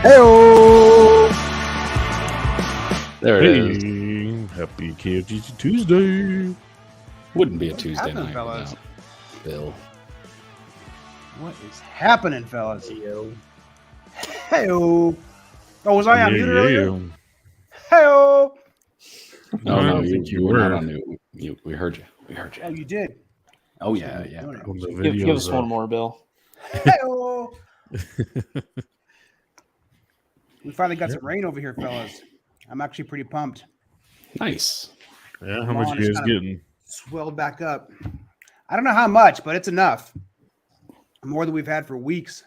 Hey-o! There it is. Happy KOTG Tuesday. Wouldn't be a Tuesday happening, night fellas? without Bill. What is happening, fellas? Hey-o! Oh, was I on mute earlier? Hey-o! No, I no, don't think you were not on mute. We heard you. We heard you. Oh, you did. Oh, yeah. Give us one more, Bill. Hey-o! We finally got some rain over here, fellas. I'm actually pretty pumped. Nice. Yeah, how much you guys getting? Swelled back up. I don't know how much, but it's enough. More than we've had for weeks.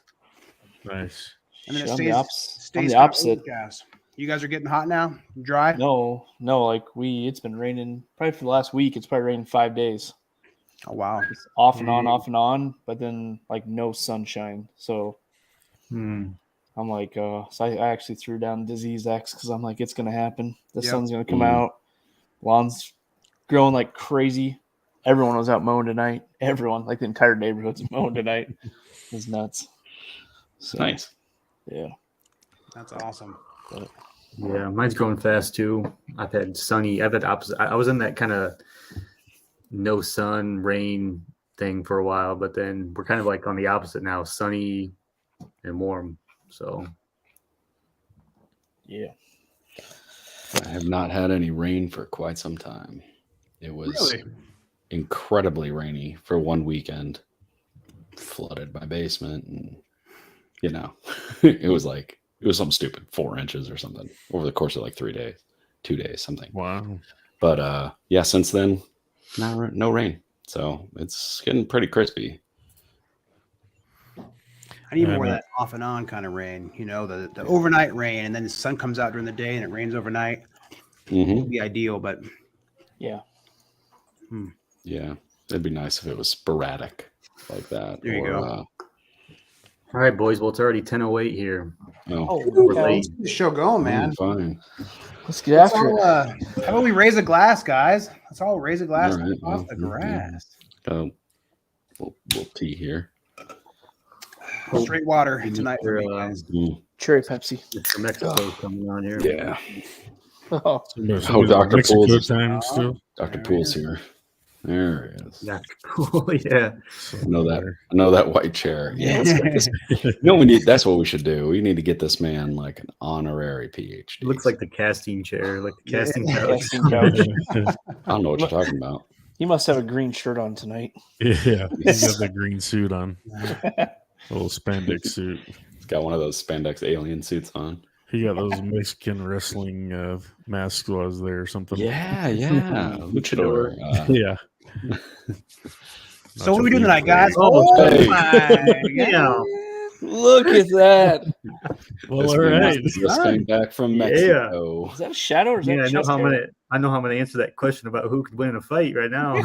Nice. And then I'm it the stays the opposite. overcast. You guys are getting hot now? Dry? No, like it's been raining probably for the last week. It's probably rained 5 days. Oh, wow. It's off and on, but then like no sunshine. So I'm like, so I actually threw down Disease X because I'm like, it's going to happen. The sun's going to come out. Lawn's growing like crazy. Everyone was out mowing tonight. Everyone, like the entire neighborhood's mowing tonight. It's nuts. So, Nice. Yeah. That's awesome. But, yeah, mine's growing fast too. I've had opposite. I was in that kind of no sun, rain thing for a while, but then we're kind of like on the opposite now, sunny and warm. So, yeah. I have not had any rain for quite some time. It was incredibly rainy for one weekend. Flooded my basement, and it was something stupid, 4 inches or something over the course of like 3 days, 2 days, something. Wow. But yeah, since then, no rain. So it's getting pretty crispy. I need more of that off and on kind of rain, the overnight rain, and then the sun comes out during the day and it rains overnight. It would be ideal, but yeah. Yeah, it'd be nice if it was sporadic like that. There you go. all right, boys. Well, it's already 10:08 here. we're late. Keep the show going, man. Fine. Let's get after it. How about we raise a glass, guys? Let's all raise a glass All right, off the grass. Little tea here. Straight water tonight for me, guys. Cherry Pepsi. Mr. Mexico's coming on here. Yeah. Oh, Dr. Poole's time still. Dr. Poole's here. There he is. Dr. Poole, yeah. I know that white chair. Yeah. We need. That's what we should do. We need to get this man like an honorary PhD. It looks like the casting chair, like the casting couch. casting couch. I don't know what you're talking about. He must have a green shirt on tonight. Yeah, he's got the green suit on. A little spandex suit. He's got one of those spandex alien suits on. He got those Mexican wrestling masks while I was there or something. Yeah. Luchador. Yeah. So what are we doing tonight, guys? Hey. My God. Look at that. Well, all right. Just came back from Mexico. Is that a shadow or is that I know chest how I'm hair? gonna answer that question about who could win in a fight right now.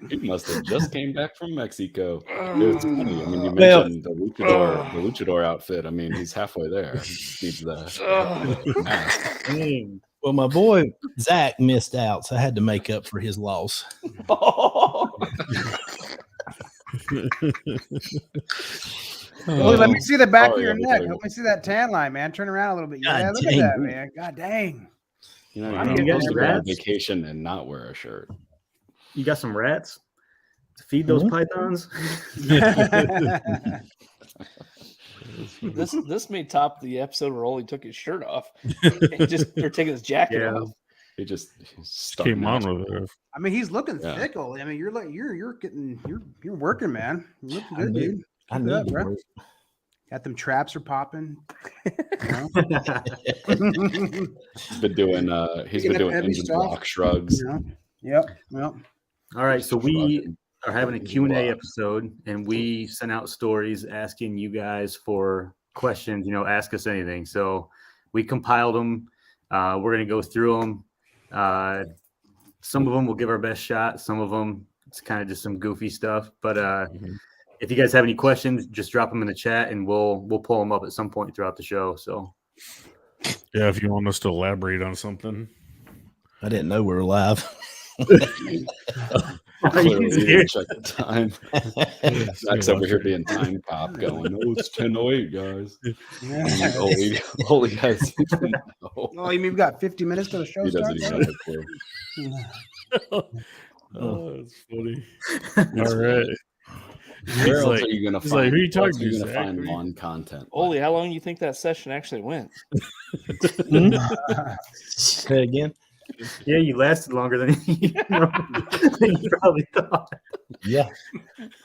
He must have just came back from Mexico. It's funny. I mean, you mentioned the luchador outfit. I mean, he's halfway there. He needs the mask. Well, my boy Zach missed out, so I had to make up for his loss. Let me see the back of your neck. Let me see that tan line, man. Turn around a little bit. Yeah, look at that, man. God dang. You you can got go on rats? vacation and not wear a shirt. You got some rats to feed those pythons? This may top the episode where Olee took his shirt off and they're taking his jacket off. He just Came on with it. I mean, he's looking thick, Olee. I mean, you're working, man. You're looking good, dude. I Keep it need up, to bro. work. Got them traps are popping. He's been doing engine block shrugs. Yep. All right, so we are having a Q&A episode, and we sent out stories asking you guys for questions, ask us anything. So we compiled them. We're going to go through them. Some of them we'll give our best shot. Some of them, it's kind of just some goofy stuff. But if you guys have any questions, just drop them in the chat, and we'll pull them up at some point throughout the show. So, yeah, if you want us to elaborate on something. I didn't know we were live. Clearly, you serious? didn't check the time. Zach's over here being time cop going, oh, it's 10:08, guys. Olee has no. Oh, you mean we've got 50 minutes till the show He doesn't starts? even have a clue. Oh, that's funny. All right. Where else like- are you going to he's find? like, who you where else talking are you to, gonna Zach? find Who you- lawn content? Olee, how long do you think that session actually went? Say again. Yeah, you lasted longer than you probably thought. Yeah,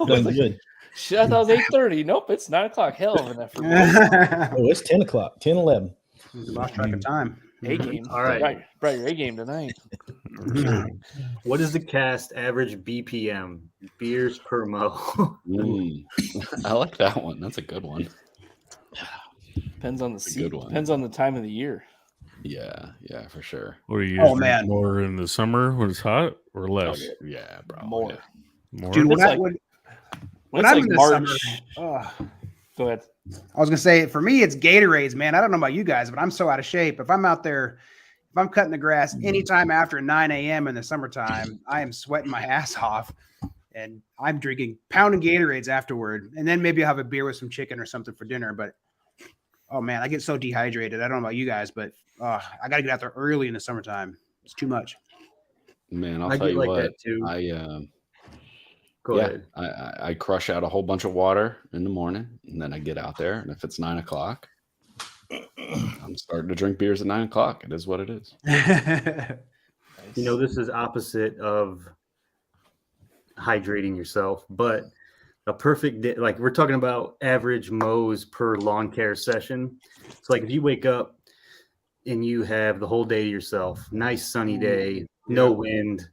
done good. Shit, I thought it was 8:30. Nope, it's 9 o'clock. Hell of an effort. Oh, it's 10 o'clock, 10, 11. Lost track of time. A game. All right. Brought your A game tonight. What is the cast average BPM? Beers per mo. I like that one. That's a good one. Depends on the a season. good one. Depends on the time of the year. Yeah, for sure. What are you Oh, guys man. drink more in the summer when it's hot or less? Yeah, bro. More. Yeah. More? Dude, when It's I, like- when, When when it's I'm like in the March. summer, Go ahead. I was gonna say for me it's Gatorades, man. I don't know about you guys, but I'm so out of shape. If I'm out there, if I'm cutting the grass anytime after 9 a.m. in the summertime, I am sweating my ass off, and I'm drinking pounding Gatorades afterward, and then maybe I'll have a beer with some chicken or something for dinner. But oh man, I get so dehydrated. I don't know about you guys, but I got to get out there early in the summertime. It's too much. Man, I'll I tell get you like what. that too. Go Yeah, ahead. I crush out a whole bunch of water in the morning, and then I get out there, and if it's 9 o'clock, I'm starting to drink beers at 9 o'clock. It is what it is. You know, this is opposite of hydrating yourself, but a perfect day, like we're talking about average mows per lawn care session. It's like if you wake up and you have the whole day to yourself, nice sunny day, no wind,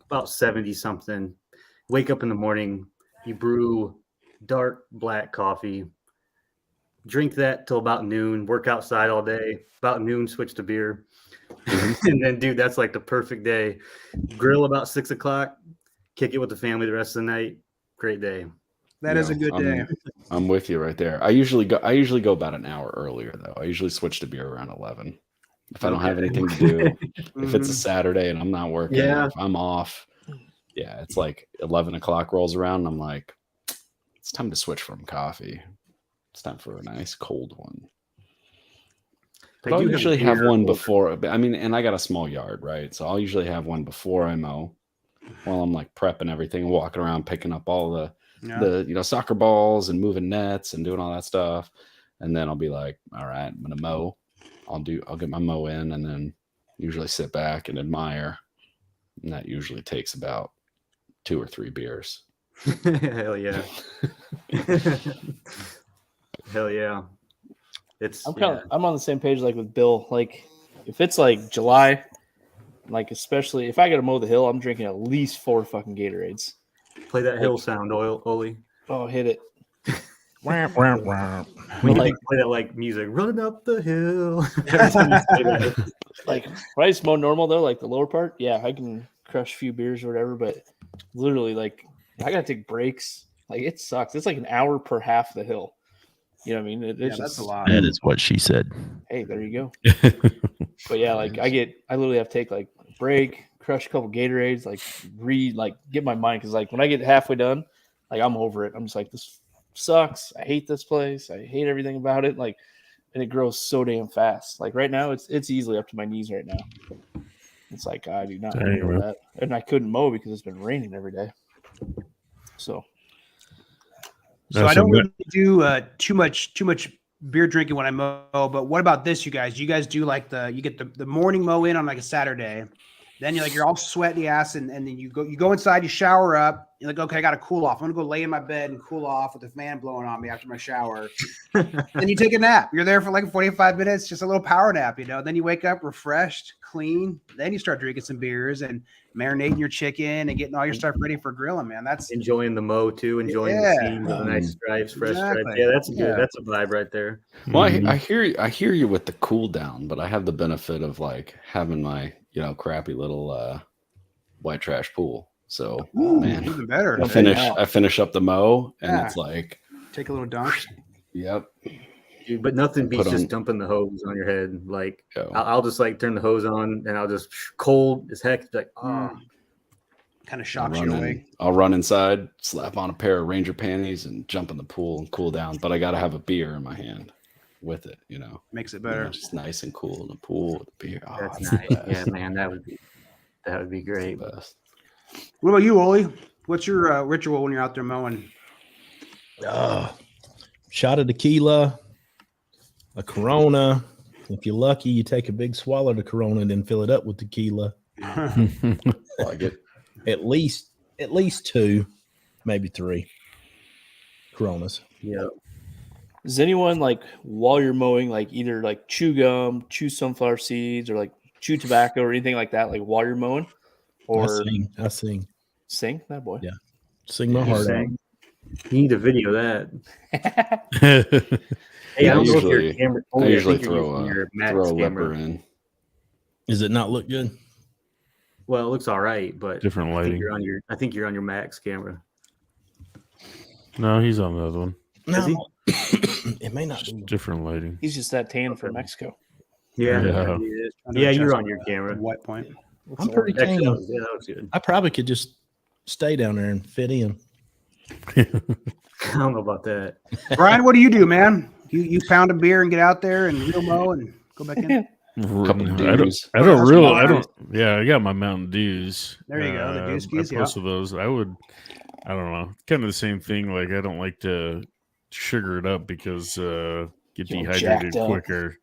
about 70 something. Wake up in the morning, you brew dark black coffee, drink that till about noon, work outside all day, about noon, switch to beer. And then, dude, that's like the perfect day. Grill about 6 o'clock, kick it with the family the rest of the night. Great day. That is a good day. I'm with you right there. I usually go about an hour earlier though. I usually switch to beer around 11. If I don't have anything to do, if it's a Saturday and I'm not working, if I'm off, yeah, it's like 11 o'clock rolls around and I'm like, it's time to switch from coffee. It's time for a nice cold one. But I'll usually have one before. I mean, and I got a small yard, right? So I'll usually have one before I mow while I'm like prepping everything and walking around picking up all the soccer balls and moving nets and doing all that stuff. And then I'll be like, all right, I'm gonna mow. I'll get my mow in and then usually sit back and admire. And that usually takes about 2 or 3 beers. Hell yeah. Hell yeah. I'm on the same page like with Bill. Like if it's like July, like especially if I gotta mow the hill, I'm drinking at least 4 fucking Gatorades. Play that hill sound, Olee. Oh, hit it. Wah, wah, wah. We Like- play that like music, running up the hill. Like when I just mow normal though, like the lower part, yeah, I can crush a few beers or whatever, but literally like I gotta take breaks. Like it sucks. It's like an hour per half the hill. You know what I mean? It's That's just, a lot. That is what she said. hey, there you go. But yeah, like I literally have to take like a break, crush a couple Gatorades, like get my mind, because like when I get halfway done, like I'm over it. I'm just like, this sucks. I hate this place. I hate everything about it. Like, and it grows so damn fast. Like right now, it's easily up to my knees right now. It's like I do not Dang, handle man. that, and I couldn't mow because it's been raining every day. So So That's I don't a- really do too much beer drinking when I mow. But what about this, you guys? You guys do like you get the morning mow in on like a Saturday, then you're all sweaty ass, and then you go inside, you shower up. You're like, okay, I got to cool off. I'm gonna go lay in my bed and cool off with the fan blowing on me after my shower. Then you take a nap. You're there for like 45 minutes, just a little power nap, Then you wake up refreshed, clean. Then you start drinking some beers and marinating your chicken and getting all your stuff ready for grilling, man. That's Enjoying the mow too, enjoying the scene with the nice stripes, fresh stripes. Exactly. Yeah, that's good. That's a vibe right there. Well, I hear you with the cool down, but I have the benefit of like having my crappy little white trash pool. So man, even better. I finish up the mow and Yeah. it's like, Take a little dunk. yep. Dude, but nothing beats Put just on- dumping the hose on your head. Like Go. I'll just like turn the hose on and I'll just cold as heck. Like, oh, kind of shocks you away. I'll run inside, slap on a pair of Ranger panties, and jump in the pool and cool down. But I got to have a beer in my hand with it, Makes it better. Just nice and cool in the pool with the beer. Oh, That's it's nice. the best. Yeah, man, that would be great. The best. What about you, Olee? What's your ritual when you're out there mowing? Shot of tequila, a Corona. If you're lucky, you take a big swallow of the Corona and then fill it up with tequila. Like it. At least 2, maybe 3 Coronas. Yeah. Does anyone like while you're mowing, like either like chew gum, chew sunflower seeds, or like chew tobacco or anything like that, like while you're mowing? Or I sing. Sing? That boy. Yeah. Sing my heart out. You need a video of that. Hey, I don't know if your camera. I usually think you're throw using your Max a camera. leper in. Does it not look good? Well, it looks all right, but Different I think lighting. you're on your Max camera. No, he's on the other one. No. It may not Just be. different lighting. He's just that tan from Mexico. Yeah. Yeah, you're on your camera. White point. I'm pretty That tan. shows. Yeah, that looks good. I probably could just stay down there and fit in. I don't know about that. Brian, what do you do, man? You pound a beer and get out there and real mow and go back in? Couple I dews. don't. Yeah, I got my Mountain Dews. There you go, the I Dewskis, yeah. posted those. I don't know. Kind of the same thing. Like I don't like to sugar it up because get You're dehydrated jacked up. quicker.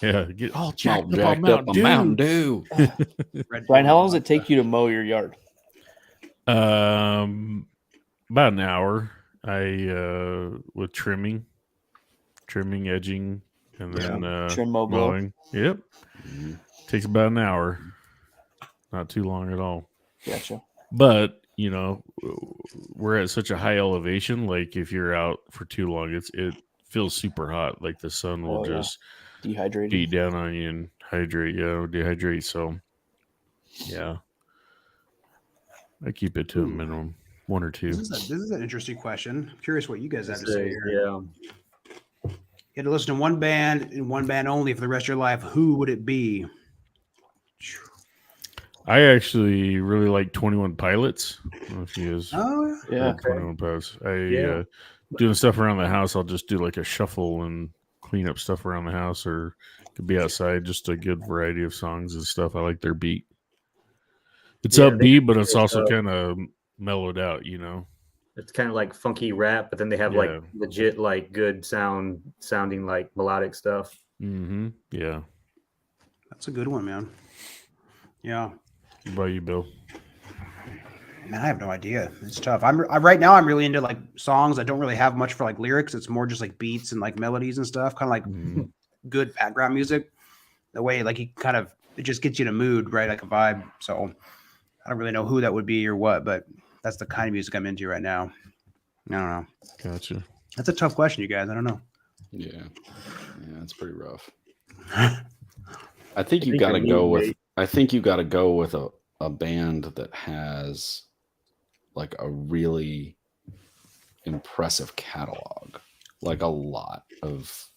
Yeah, get all All jacked, jacked up up on on Mountain Dew. Dew. Brian, how long does it take you to mow your yard? About an hour. I with trimming, edging, and then Trim, mow, blow. mowing. Yep, takes about an hour. Not too long at all. Gotcha. But we're at such a high elevation. Like if you're out for too long, it feels super hot. Like the sun will Oh, yeah. just Dehydrated. beat down on you and dehydrate. So yeah, I keep it to a minimum, 1 or 2. This is an interesting question. I'm curious what you guys have to say here. Yeah. You had to listen to one band and one band only for the rest of your life. Who would it be? I actually really like 21 Pilots. I don't know if you guys Oh, Yeah. 21 Pilots. Yeah. Doing stuff around the house, I'll just do like a shuffle and clean up stuff around the house, or could be outside. Just a good variety of songs and stuff. I like their beat. It's Yeah, upbeat, but it's good also stuff. kind of mellowed out, It's kind of like funky rap, but then they have Yeah. like legit, like good sounding like melodic stuff. Mm-hmm. Yeah. that's a good one, man. Yeah. What about you, Bill? Man, I have no idea. It's tough. Right now I'm really into like songs. I don't really have much for like lyrics. It's more just like beats and like melodies and stuff. Kind of like Mhm. good background music. The way like it just gets you in a mood, right? Like a vibe. So I don't really know who that would be or what, but that's the kind of music I'm into right now. I don't know. Gotcha. That's a tough question, you guys. I don't know. Yeah, it's pretty rough. I think you got to go with. I think you got to go with a band that has like a really impressive catalog, like a lot of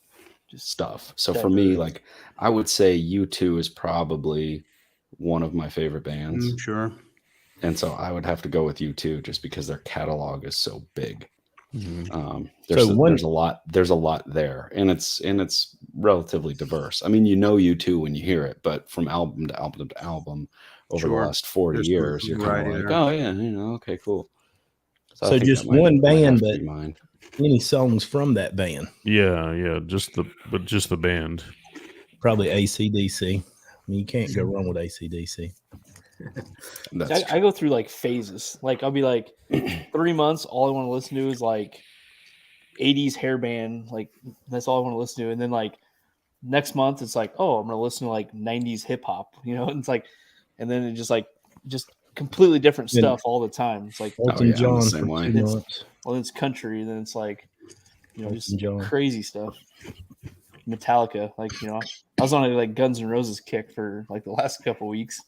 stuff. So for me, like I would say U2 is probably one of my favorite bands. Sure. And so I would have to go with U2 just because their catalog is so big. Mhm. There's a lot there, and it's relatively diverse. I mean, U2 when you hear it, but from album to album to album over the last 40 There's years, you're kind variety of like, there. oh yeah, okay, cool. I So think just that might- one might have band, to but be mine. any songs from that band? Yeah. Just the band. Probably AC/DC. I mean, you can't go wrong with AC/DC. That's I go through like phases. Like I'll be like 3 months, all I want to listen to is like 80s hair band. Like that's all I want to listen to. And then like next month it's like, oh, I'm gonna listen to like 90s hip hop, and it's like, and then it just completely different Then- stuff all the time. It's like, Elton yeah, I'm the John same for way. 2 months. well, it's country, then it's like, just Elton John. crazy stuff. Metallica, like I was on a like Guns N' Roses kick for like the last couple weeks.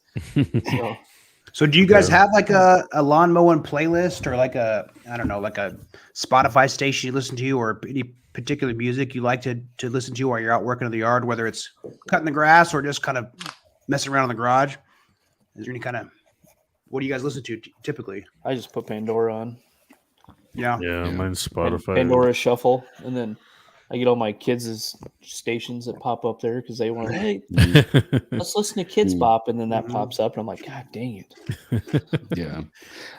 So do you guys have like a lawn mowing playlist or like a Spotify station you listen to, or any particular music you like to listen to while you're out working in the yard, whether it's cutting the grass or just kind of messing around in the garage? Is there any kind of What do you guys listen to typically? I just put Pandora on. Yeah. Yeah, mine's Spotify. Pandora Shuffle, and then I get all my kids' stations that pop up there because they want, hey, let's listen to Kids Bop, and then that pops up, and I'm like, God dang it. Yeah.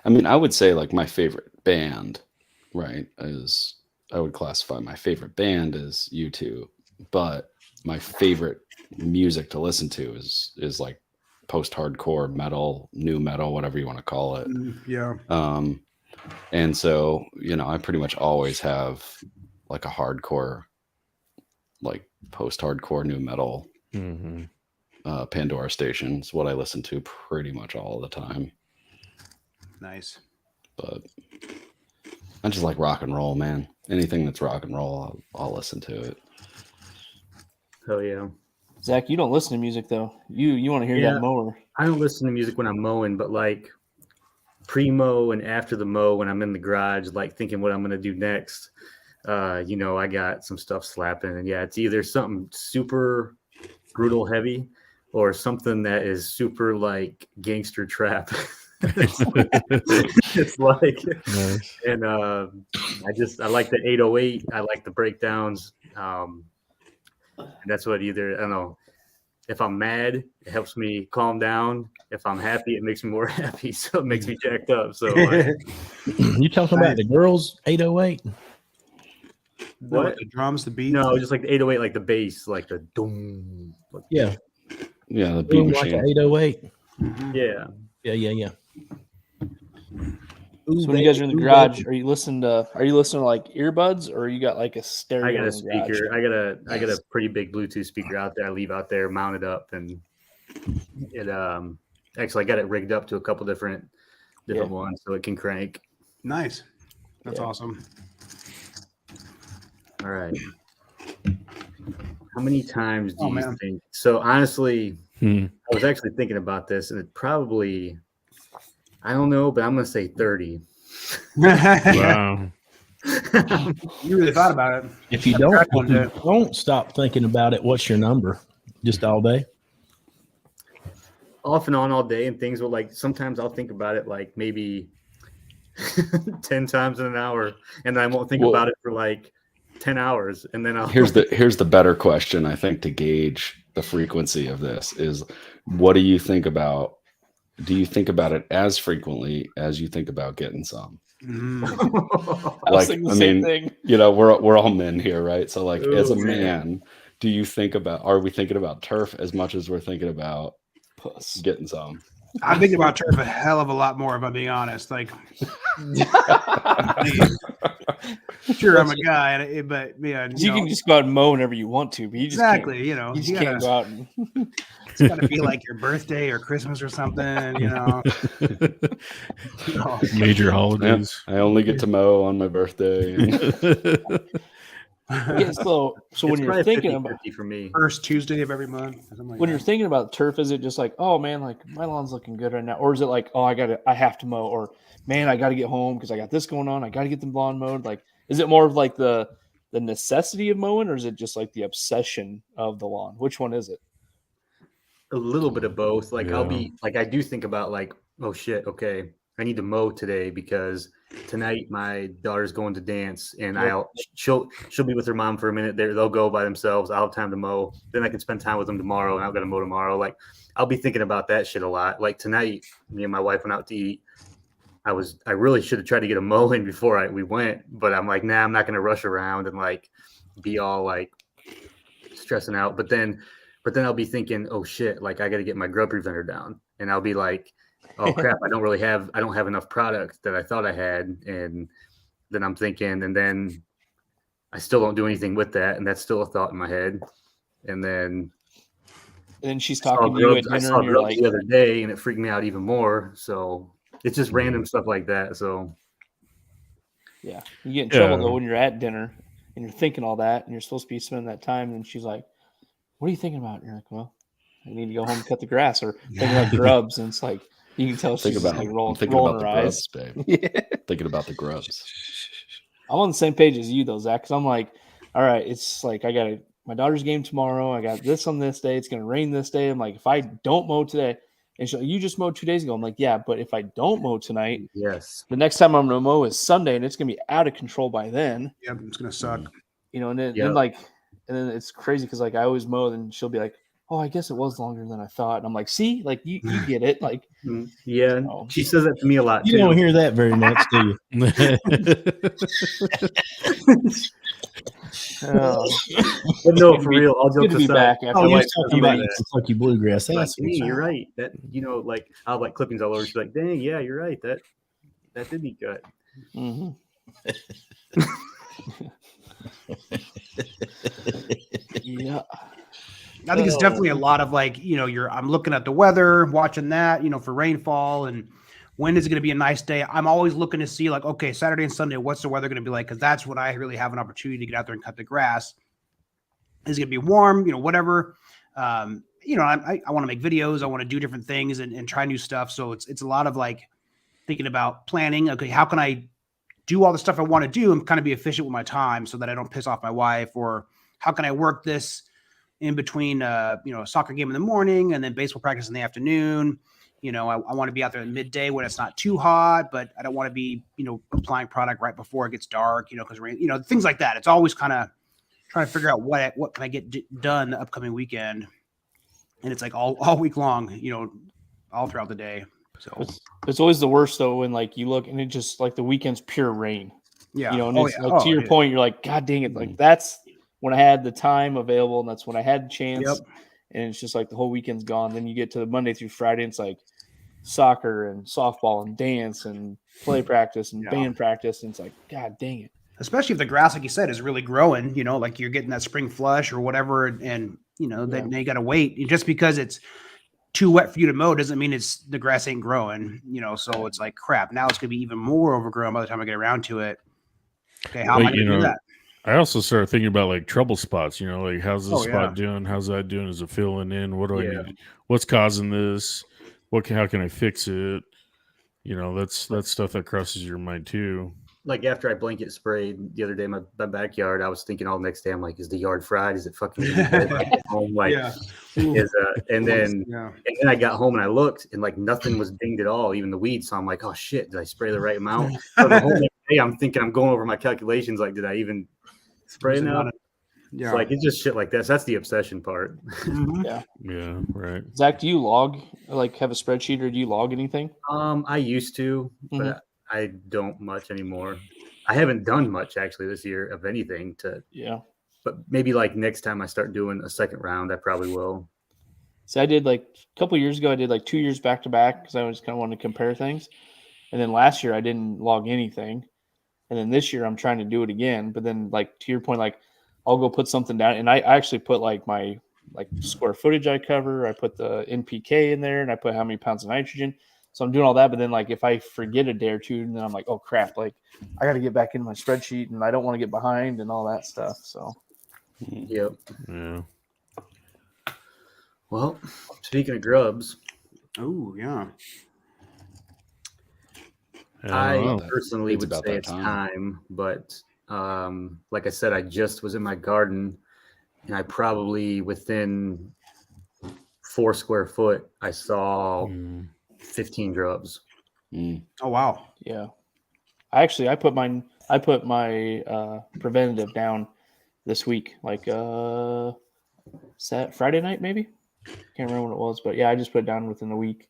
I mean, I would say like my favorite band, right, is I would classify my favorite band as U2, but my favorite music to listen to is like post-hardcore metal, new metal, whatever you want to call it. Yeah. And so, you know, I pretty much always have like a hardcore, like post-hardcore new metal Pandora station is what I listen to pretty much all the time. Nice. But I just like rock and roll, man. Anything that's rock and roll, I'll listen to it. Hell yeah. Zach, you don't listen to music though. You want to hear that mower. I don't listen to music when I'm mowing, but like pre-mow and after the mow when I'm in the garage, like thinking what I'm going to do next, you know, I got some stuff slapping. And yeah, it's either something super brutal heavy or something that is super like gangster trap. It's like, nice. And I like the 808. I like the breakdowns. And that's what either, I don't know, if I'm mad, it helps me calm down. If I'm happy, it makes me more happy. So it makes me jacked up. So you talking about the girls 808? What? The drums, the beat? No, just like the 808, like the bass, like the doom. Yeah. Yeah, the beat like machine. an 808. Yeah. Yeah. So when you guys are in the garage, are you listening to like earbuds, or you got like a stereo? I got a in the speaker. garage? I got a pretty big Bluetooth speaker out there. I leave out there mounted up, and it actually I got it rigged up to a couple different ones so it can crank. Nice. That's awesome. All right. How many times do you think? So honestly, I was actually thinking about this, and it probably, I don't know, but I'm going to say 30. Wow. You really thought about it. If you don't stop thinking about it, what's your number? Just all day? Off and on all day, and things will like, sometimes I'll think about it like maybe 10 times in an hour, and I won't think about it for like 10 hours. And then here's the better question, I think, to gauge the frequency of this is, what do you think about? Do you think about it as frequently as you think about getting some? Like, I mean, you know, we're all men here, right? So like, as a man, do you think about, are we thinking about turf as much as we're thinking about getting some? I'm thinking about turf a hell of a lot more, if I'm being honest. Like, sure, I'm a guy, but yeah, you can just go out and mow whenever you want to, but you just exactly, you know, you just can't go out and. It's got to be like your birthday or Christmas or something, you know. Major holidays. I only get to mow on my birthday. Yeah, so when you're thinking about for me, first Tuesday of every month, when you're thinking about turf, is it just like, oh man, like my lawn's looking good right now, or is it like, oh, I have to mow, or man, I got to get home because I got this going on, I got to get the lawn mowed? Like, is it more of like the necessity of mowing, or is it just like the obsession of the lawn? Which one is it? A little bit of both. Like I'll be like, I do think about like, oh shit, okay, I need to mow today because tonight my daughter's going to dance, and she'll be with her mom for a minute. They'll go by themselves. I'll have time to mow. Then I can spend time with them tomorrow, and I've got to mow tomorrow. Like I'll be thinking about that shit a lot. Like tonight, me and my wife went out to eat. I really should have tried to get a mow in before we went, but I'm like, nah, I'm not gonna rush around and like be all like stressing out. But then I'll be thinking, oh shit, like I got to get my grub preventer down, and I'll be like, oh crap, I don't have enough product that I thought I had, and then I'm thinking, and then I still don't do anything with that, and that's still a thought in my head, and then she's talking to you at dinner, I saw and you're like, the other day, and it freaked me out even more. So it's just random stuff like that. So yeah, you get in trouble though when you're at dinner and you're thinking all that, and you're supposed to be spending that time, and she's like, what are you thinking about? And you're like, well, I need to go home and cut the grass, or thinking about grubs. And it's like, you can tell she's like rolling her eyes. Grubs, babe. Thinking about the grubs. I'm on the same page as you though, Zach, because I'm like, all right, it's like I got my daughter's game tomorrow. I got this on this day. It's going to rain this day. I'm like, if I don't mow today, And she's like, you just mowed 2 days ago. I'm like, yeah, but if I don't mow tonight, Yes. the next time I'm going to mow is Sunday, and it's going to be out of control by then. Yep, it's gonna suck. You know, and then, Yep. and then it's crazy because like I always mow, and she'll be like, oh, I guess it was longer than I thought. And I'm like, see, like you get it. Like, Yeah, she says that to me a lot You too. don't hear that very much, do you? But no, for real, all good jokes to be aside. back after Oh, you're like talking about Kentucky bluegrass. Like, That's hey, you're right. That like I'll like clippings all over. She's like, dang, yeah, you're right. That did be good. Mm-hmm. Yeah. I think it's definitely a lot of like, I'm looking at the weather, watching that, for rainfall and when is it going to be a nice day. I'm always looking to see like, okay, Saturday and Sunday, what's the weather going to be like? Because that's when I really have an opportunity to get out there and cut the grass. Is it going to be warm? Whatever. I want to make videos. I want to do different things and try new stuff. So it's a lot of like thinking about planning. Okay, how can I do all the stuff I want to do and kind of be efficient with my time so that I don't piss off my wife? Or how can I work this in between, a soccer game in the morning and then baseball practice in the afternoon? I want to be out there at midday when it's not too hot, but I don't want to be, applying product right before it gets dark, because rain, things like that. It's always kind of trying to figure out what can I get done the upcoming weekend. And it's like all week long, all throughout the day. So it's always the worst though when like you look and it just like the weekend's pure rain. Yeah. And it's like to your point, you're like, God dang it, like that's when I had the time available and that's when I had the chance. Yep. And it's just like the whole weekend's gone. Then you get to the Monday through Friday, and it's like soccer and softball and dance and play practice and band practice. And it's like, God dang it. Especially if the grass, like you said, is really growing, like you're getting that spring flush or whatever. And then you got to wait. Just because it's too wet for you to mow doesn't mean the grass ain't growing, so it's like crap. Now it's going to be even more overgrown by the time I get around to it. Okay. How am I going to do that? I also started thinking about like trouble spots, like how's this spot doing? How's that doing? Is it filling in? What do I need? What's causing this? How can I fix it? That's stuff that crosses your mind too. Like after I blanket sprayed the other day in my backyard, I was thinking all next day, I'm like, is the yard fried? Is it fucking home? Like, and then I got home and I looked and like nothing was dinged at all, even the weeds. So I'm like, oh shit, did I spray the right amount? So the whole next day I'm thinking, I'm going over my calculations. Like, did I even spray enough? Yeah. It's like, it's just shit like that. So that's the obsession part. Yeah, right. Zach, do you log, like have a spreadsheet, or do you log anything? I used to, but I don't much anymore. I haven't done much actually this year of anything but maybe like next time I start doing a second round, I probably will. So I did like a couple of years ago, I did like 2 years back to back because I just kind of wanted to compare things. And then last year I didn't log anything. And then this year I'm trying to do it again. But then like to your point, like I'll go put something down, and I actually put like my square footage I cover. I put the NPK in there, and I put how many pounds of nitrogen. So I'm doing all that. But then like if I forget a day or two, then I'm like, oh crap, like I got to get back into my spreadsheet, and I don't want to get behind and all that stuff. So yep. Yeah. Well, speaking of grubs. Oh yeah. I personally would say it's time, but like I said, I just was in my garden, and I probably within 4 square foot, I saw 15 grubs. Oh wow. Yeah. I put my preventative down this week, like Friday night maybe. Can't remember when it was, but yeah, I just put it down within the week.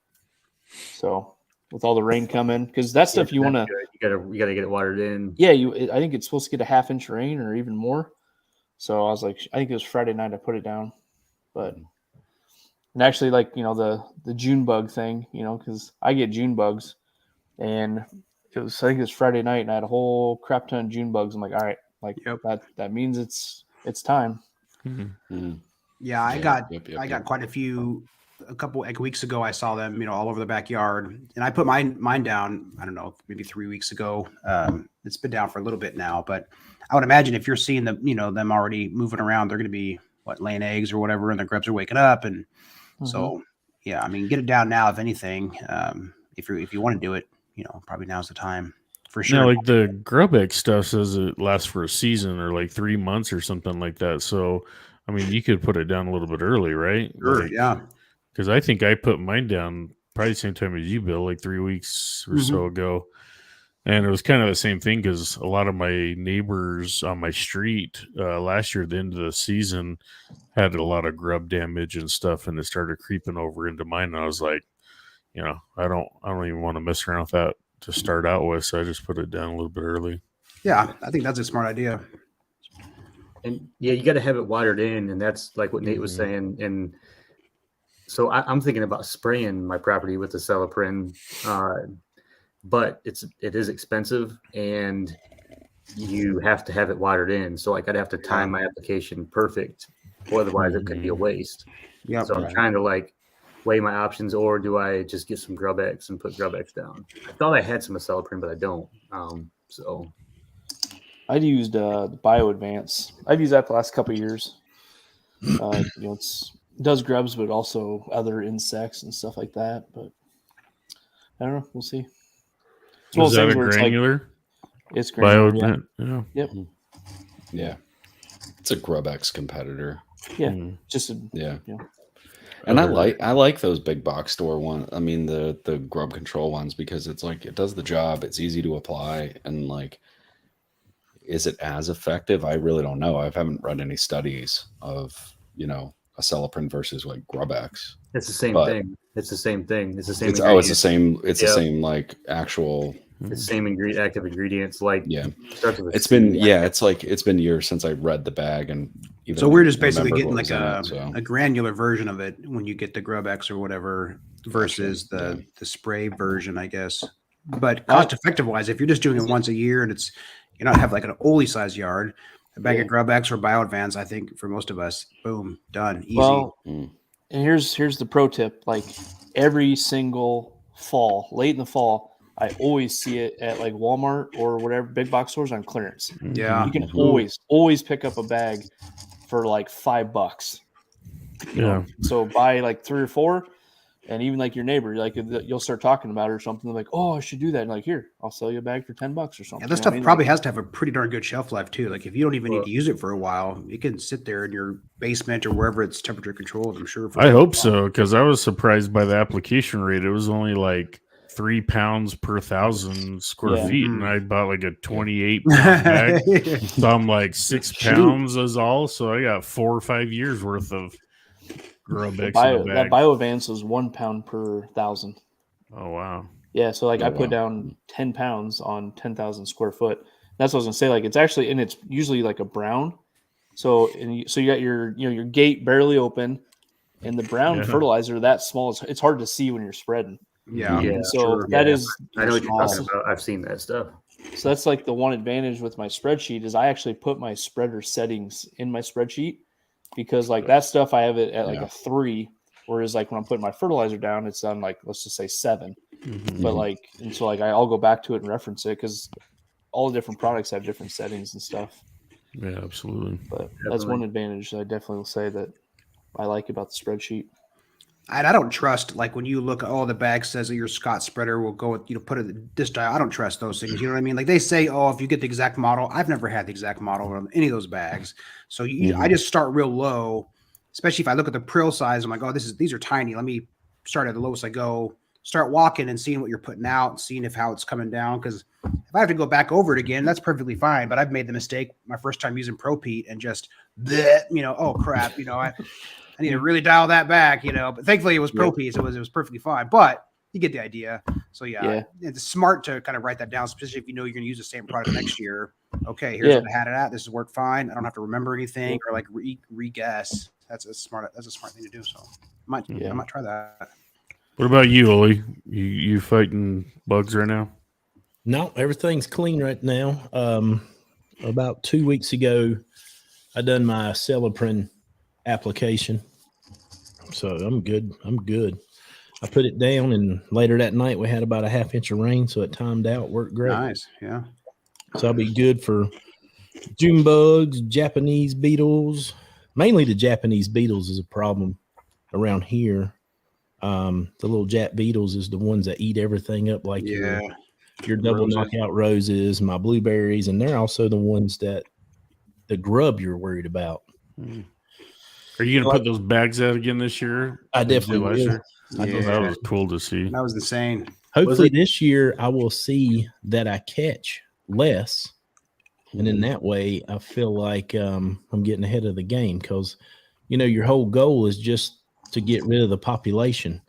So with all the rain coming, because that stuff you want to, you gotta get it watered in. Yeah, I think it's supposed to get a 1/2 inch rain or even more. So I was like, I think it was Friday night I put it down, and actually like the June bug thing, because I get June bugs, and I think it was Friday night and I had a whole crap ton of June bugs. I'm like, all right, like that means it's time. Mm-hmm. Yeah, I got quite a couple like weeks ago. I saw them, all over the backyard, and I put mine down. I don't know, maybe 3 weeks ago. It's been down for a little bit now, but I would imagine if you're seeing them, them already moving around, they're going to be laying eggs or whatever, and the grubs are waking up, and so yeah, I mean, get it down now if anything. If you want to do it, probably now's the time for sure. Now, like the grub egg stuff says it lasts for a season or like 3 months or something like that. So, I mean, you could put it down a little bit early, right? Sure, like, yeah. because I think I put mine down probably the same time as you, Bill, like 3 weeks or so ago. And it was kind of the same thing because a lot of my neighbors on my street last year, at the end of the season, had a lot of grub damage and stuff, and it started creeping over into mine. And I was like, I don't even want to mess around with that to start out with, so I just put it down a little bit early. Yeah, I think that's a smart idea. And yeah, you got to have it watered in, and that's like what Nate was saying. And so I'm thinking about spraying my property with the Celiprin, but it is expensive, and you have to have it watered in. So like I'd have to time my application perfect, or otherwise it could be a waste. Yeah. So I'm trying to like weigh my options, or do I just get some Grub X and put Grub X down? I thought I had some Celiprin, but I don't. So I'd used the Bio Advance. I've used that the last couple of years. It does grubs, but also other insects and stuff like that. But I don't know. We'll see. Is that a granular? It's granular. Yeah. Yep. Yeah. It's a Grub X competitor. Yeah. Just And I like those big box store ones. I mean the grub control ones, because it's like it does the job. It's easy to apply, and like, is it as effective? I really don't know. I haven't read any studies of a Celiprin versus like Grub X. It's the same thing. It's the same thing. It's the same. It's the same. It's the same like actual. It's the same active ingredients. Like it's been it's been years since I read the bag, and so we're just basically getting like a granular version of it when you get the Grub X or whatever versus the spray version, I guess. But cost effective wise, if you're just doing it once a year and you're not have like an Olee size yard, a bag of Grub X or Bio Advance, I think for most of us, boom, done, easy. Well, and here's the pro tip: like every single fall, late in the fall, I always see it at like Walmart or whatever big box stores on clearance. Yeah, you can always pick up a bag for like $5. So buy like 3 or 4, and even like your neighbor, like you'll start talking about it or something. Like, oh, I should do that. And like, here, I'll sell you a bag for $10 or something. Yeah, this stuff probably has to have a pretty darn good shelf life too. Like if you don't even need to use it for a while, it can sit there in your basement or wherever it's temperature controlled. I'm sure. I hope so, because I was surprised by the application rate. It was only like 3 pounds per 1,000 square feet, and I bought like a 28-pound bag. So I'm like 6 pounds is all. So I got 4 or 5 years worth of Grub X. That Bio Advance was 1 pound per 1,000. Oh wow! Yeah, so like I put down 10 pounds on 10,000 square foot. That's what I was gonna say. Like it's actually, and it's usually like a brown. So you got your your gate barely open, and the brown fertilizer that small. It's hard to see when you're spreading. Yeah. So that is. I know what you're talking about. I've seen that stuff. So that's like the one advantage with my spreadsheet is I actually put my spreader settings in my spreadsheet, because like that stuff I have it at like a 3, whereas like when I'm putting my fertilizer down, it's on like, let's just say 7. But like, and so like I'll go back to it and reference it because all the different products have different settings and stuff. Yeah, absolutely. But that's one advantage I definitely will say that I like about the spreadsheet. I don't trust, like when you look at the bag says that your Scott spreader will go with, put it this dial. I don't trust those things. You know what I mean? Like they say, if you get the exact model, I've never had the exact model on any of those bags. So I just start real low, especially if I look at the prill size. I'm like, these are tiny. Let me start at the lowest I go, start walking and seeing what you're putting out and seeing how it's coming down. Cause if I have to go back over it again, that's perfectly fine. But I've made the mistake my first time using Pro Pete and just, oh crap, I need to really dial that back, but thankfully it was Pro Pete, so it was perfectly fine. But you get the idea. So it's smart to kind of write that down, especially if you know you're going to use the same product next year. Okay, here's what I had it at. This has worked fine. I don't have to remember anything or like re-guess. That's a smart thing to do. So I might try that. What about you, Olee? You fighting bugs right now? No, everything's clean right now. About 2 weeks ago, I done my Celiprin application, so I'm good. I put it down, and later that night we had about a half inch of rain, so it timed out, worked great. Nice, yeah. So I'll be good for June bugs, Japanese beetles. Mainly the Japanese beetles is a problem around here. The little Jap beetles is the ones that eat everything up, like your double knockout roses, my blueberries, and they're also the ones that the grub you're worried about. Are you going to put those bags out again this year? I Like you did definitely last will. year? I thought that was cool to see. That was insane. Hopefully this year I will see that I catch less. And in that way, I feel like I'm getting ahead of the game because, your whole goal is just to get rid of the population.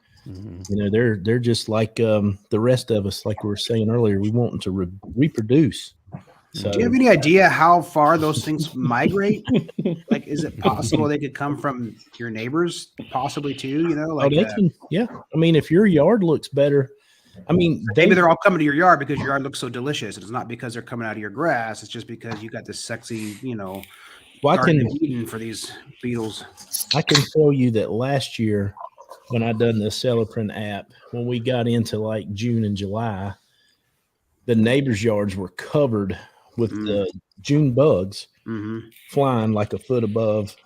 They're just like the rest of us, like we were saying earlier. We want them to reproduce. So, do you have any idea how far those things migrate? Like, is it possible they could come from your neighbors, possibly too? they can. Yeah, I mean, if your yard looks better, I mean, maybe they're all coming to your yard because your yard looks so delicious. It's not because they're coming out of your grass. It's just because you got this sexy, Garden of Eden for these beetles. I can tell you that last year when I done the Celeprint app, when we got into like June and July, the neighbors' yards were covered with the June bugs flying like a foot above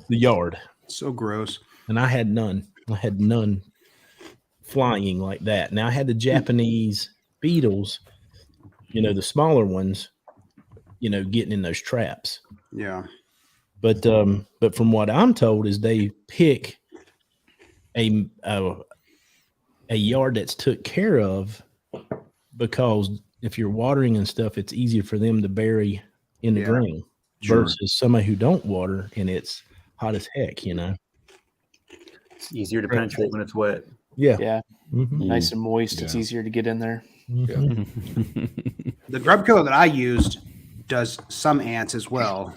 the yard. So gross. And I had none. I had none flying like that. Now I had the Japanese beetles, the smaller ones, getting in those traps. Yeah. But from what I'm told is they pick a yard that's took care of because if you're watering and stuff, it's easier for them to bury in the ground versus somebody who don't water and it's hot as heck, It's easier to penetrate when it's wet. Yeah. Yeah. Mm-hmm. Nice and moist. It's easier to get in there. Mm-hmm. The grub killer that I used does some ants as well.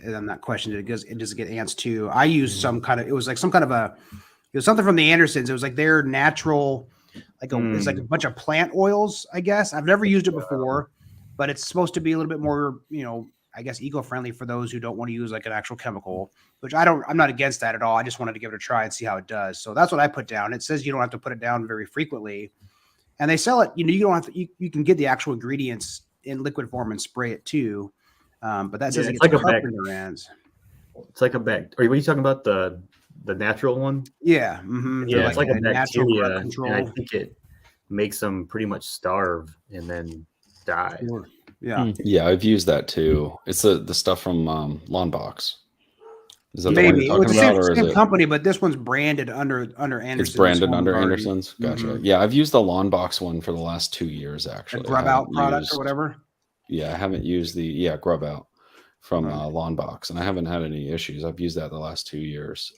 And I'm not questioning it because it does get ants too. I used it was like it was something from the Andersons. It was like their natural, it's like a bunch of plant oils, I guess. I've never used it before, but it's supposed to be a little bit more, I guess eco-friendly for those who don't want to use like an actual chemical, which I'm not against that at all. I just wanted to give it a try and see how it does. So that's what I put down. It says you don't have to put it down very frequently. And they sell it, you don't have to, you can get the actual ingredients in liquid form and spray it too. But that says it's like a bag. in your hands. It's like a bag. Are you talking about the natural one? Yeah. Mm-hmm. Yeah, it's like a bacteria. And I think it makes them pretty much starve and then die. Sure. Yeah. Yeah, I've used that too. It's the stuff from Lawn Box. Is that maybe the one you're talking about, or is same it company, but this one's branded under Anderson's. It's branded under Anderson's. Gotcha. Mm-hmm. Yeah, I've used the Lawn Box one for the last 2 years actually. The Grub Out product or whatever. Yeah, I haven't used the Grub Out from Lawn Box, and I haven't had any issues. I've used that the last 2 years.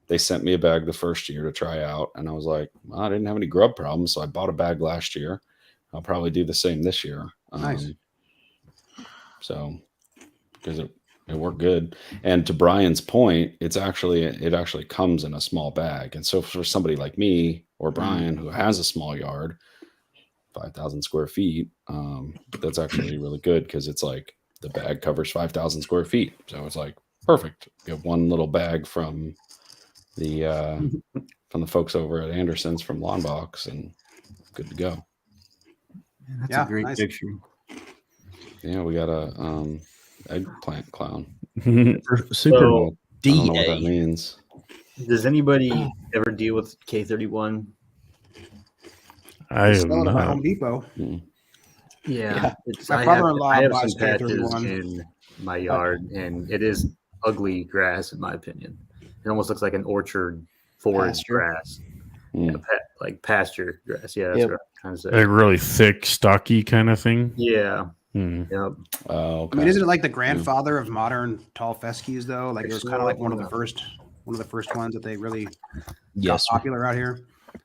They sent me a bag the first year to try out, and I was like, well, I didn't have any grub problems, so I bought a bag last year. I'll probably do the same this year. Nice. So, because it worked good. And to Brian's point, it actually comes in a small bag. And so for somebody like me or Brian who has a small yard, 5,000 square feet, that's actually really good because it's like the bag covers 5,000 square feet. So it's like perfect. You have one little bag from the folks over at Anderson's from Lawn Box and good to go. Man, that's a great picture. Yeah, we got a eggplant clown. Super So, I don't know what that means. Does anybody ever deal with K31? I have Sell it at not. Home Depot. Yeah. My father-in-law I have buys some patches K31. in my yard, and it is ugly grass, in my opinion. It almost looks like an orchard forest grass. Yeah, like pasture grass. Yeah, that's what I'm trying to say. Like really thick, stocky kind of thing. Yeah. Hmm. Yep. Okay. I mean, isn't it like the grandfather of modern tall fescues though? Like it was kind of like one of the first ones that they really got popular out here.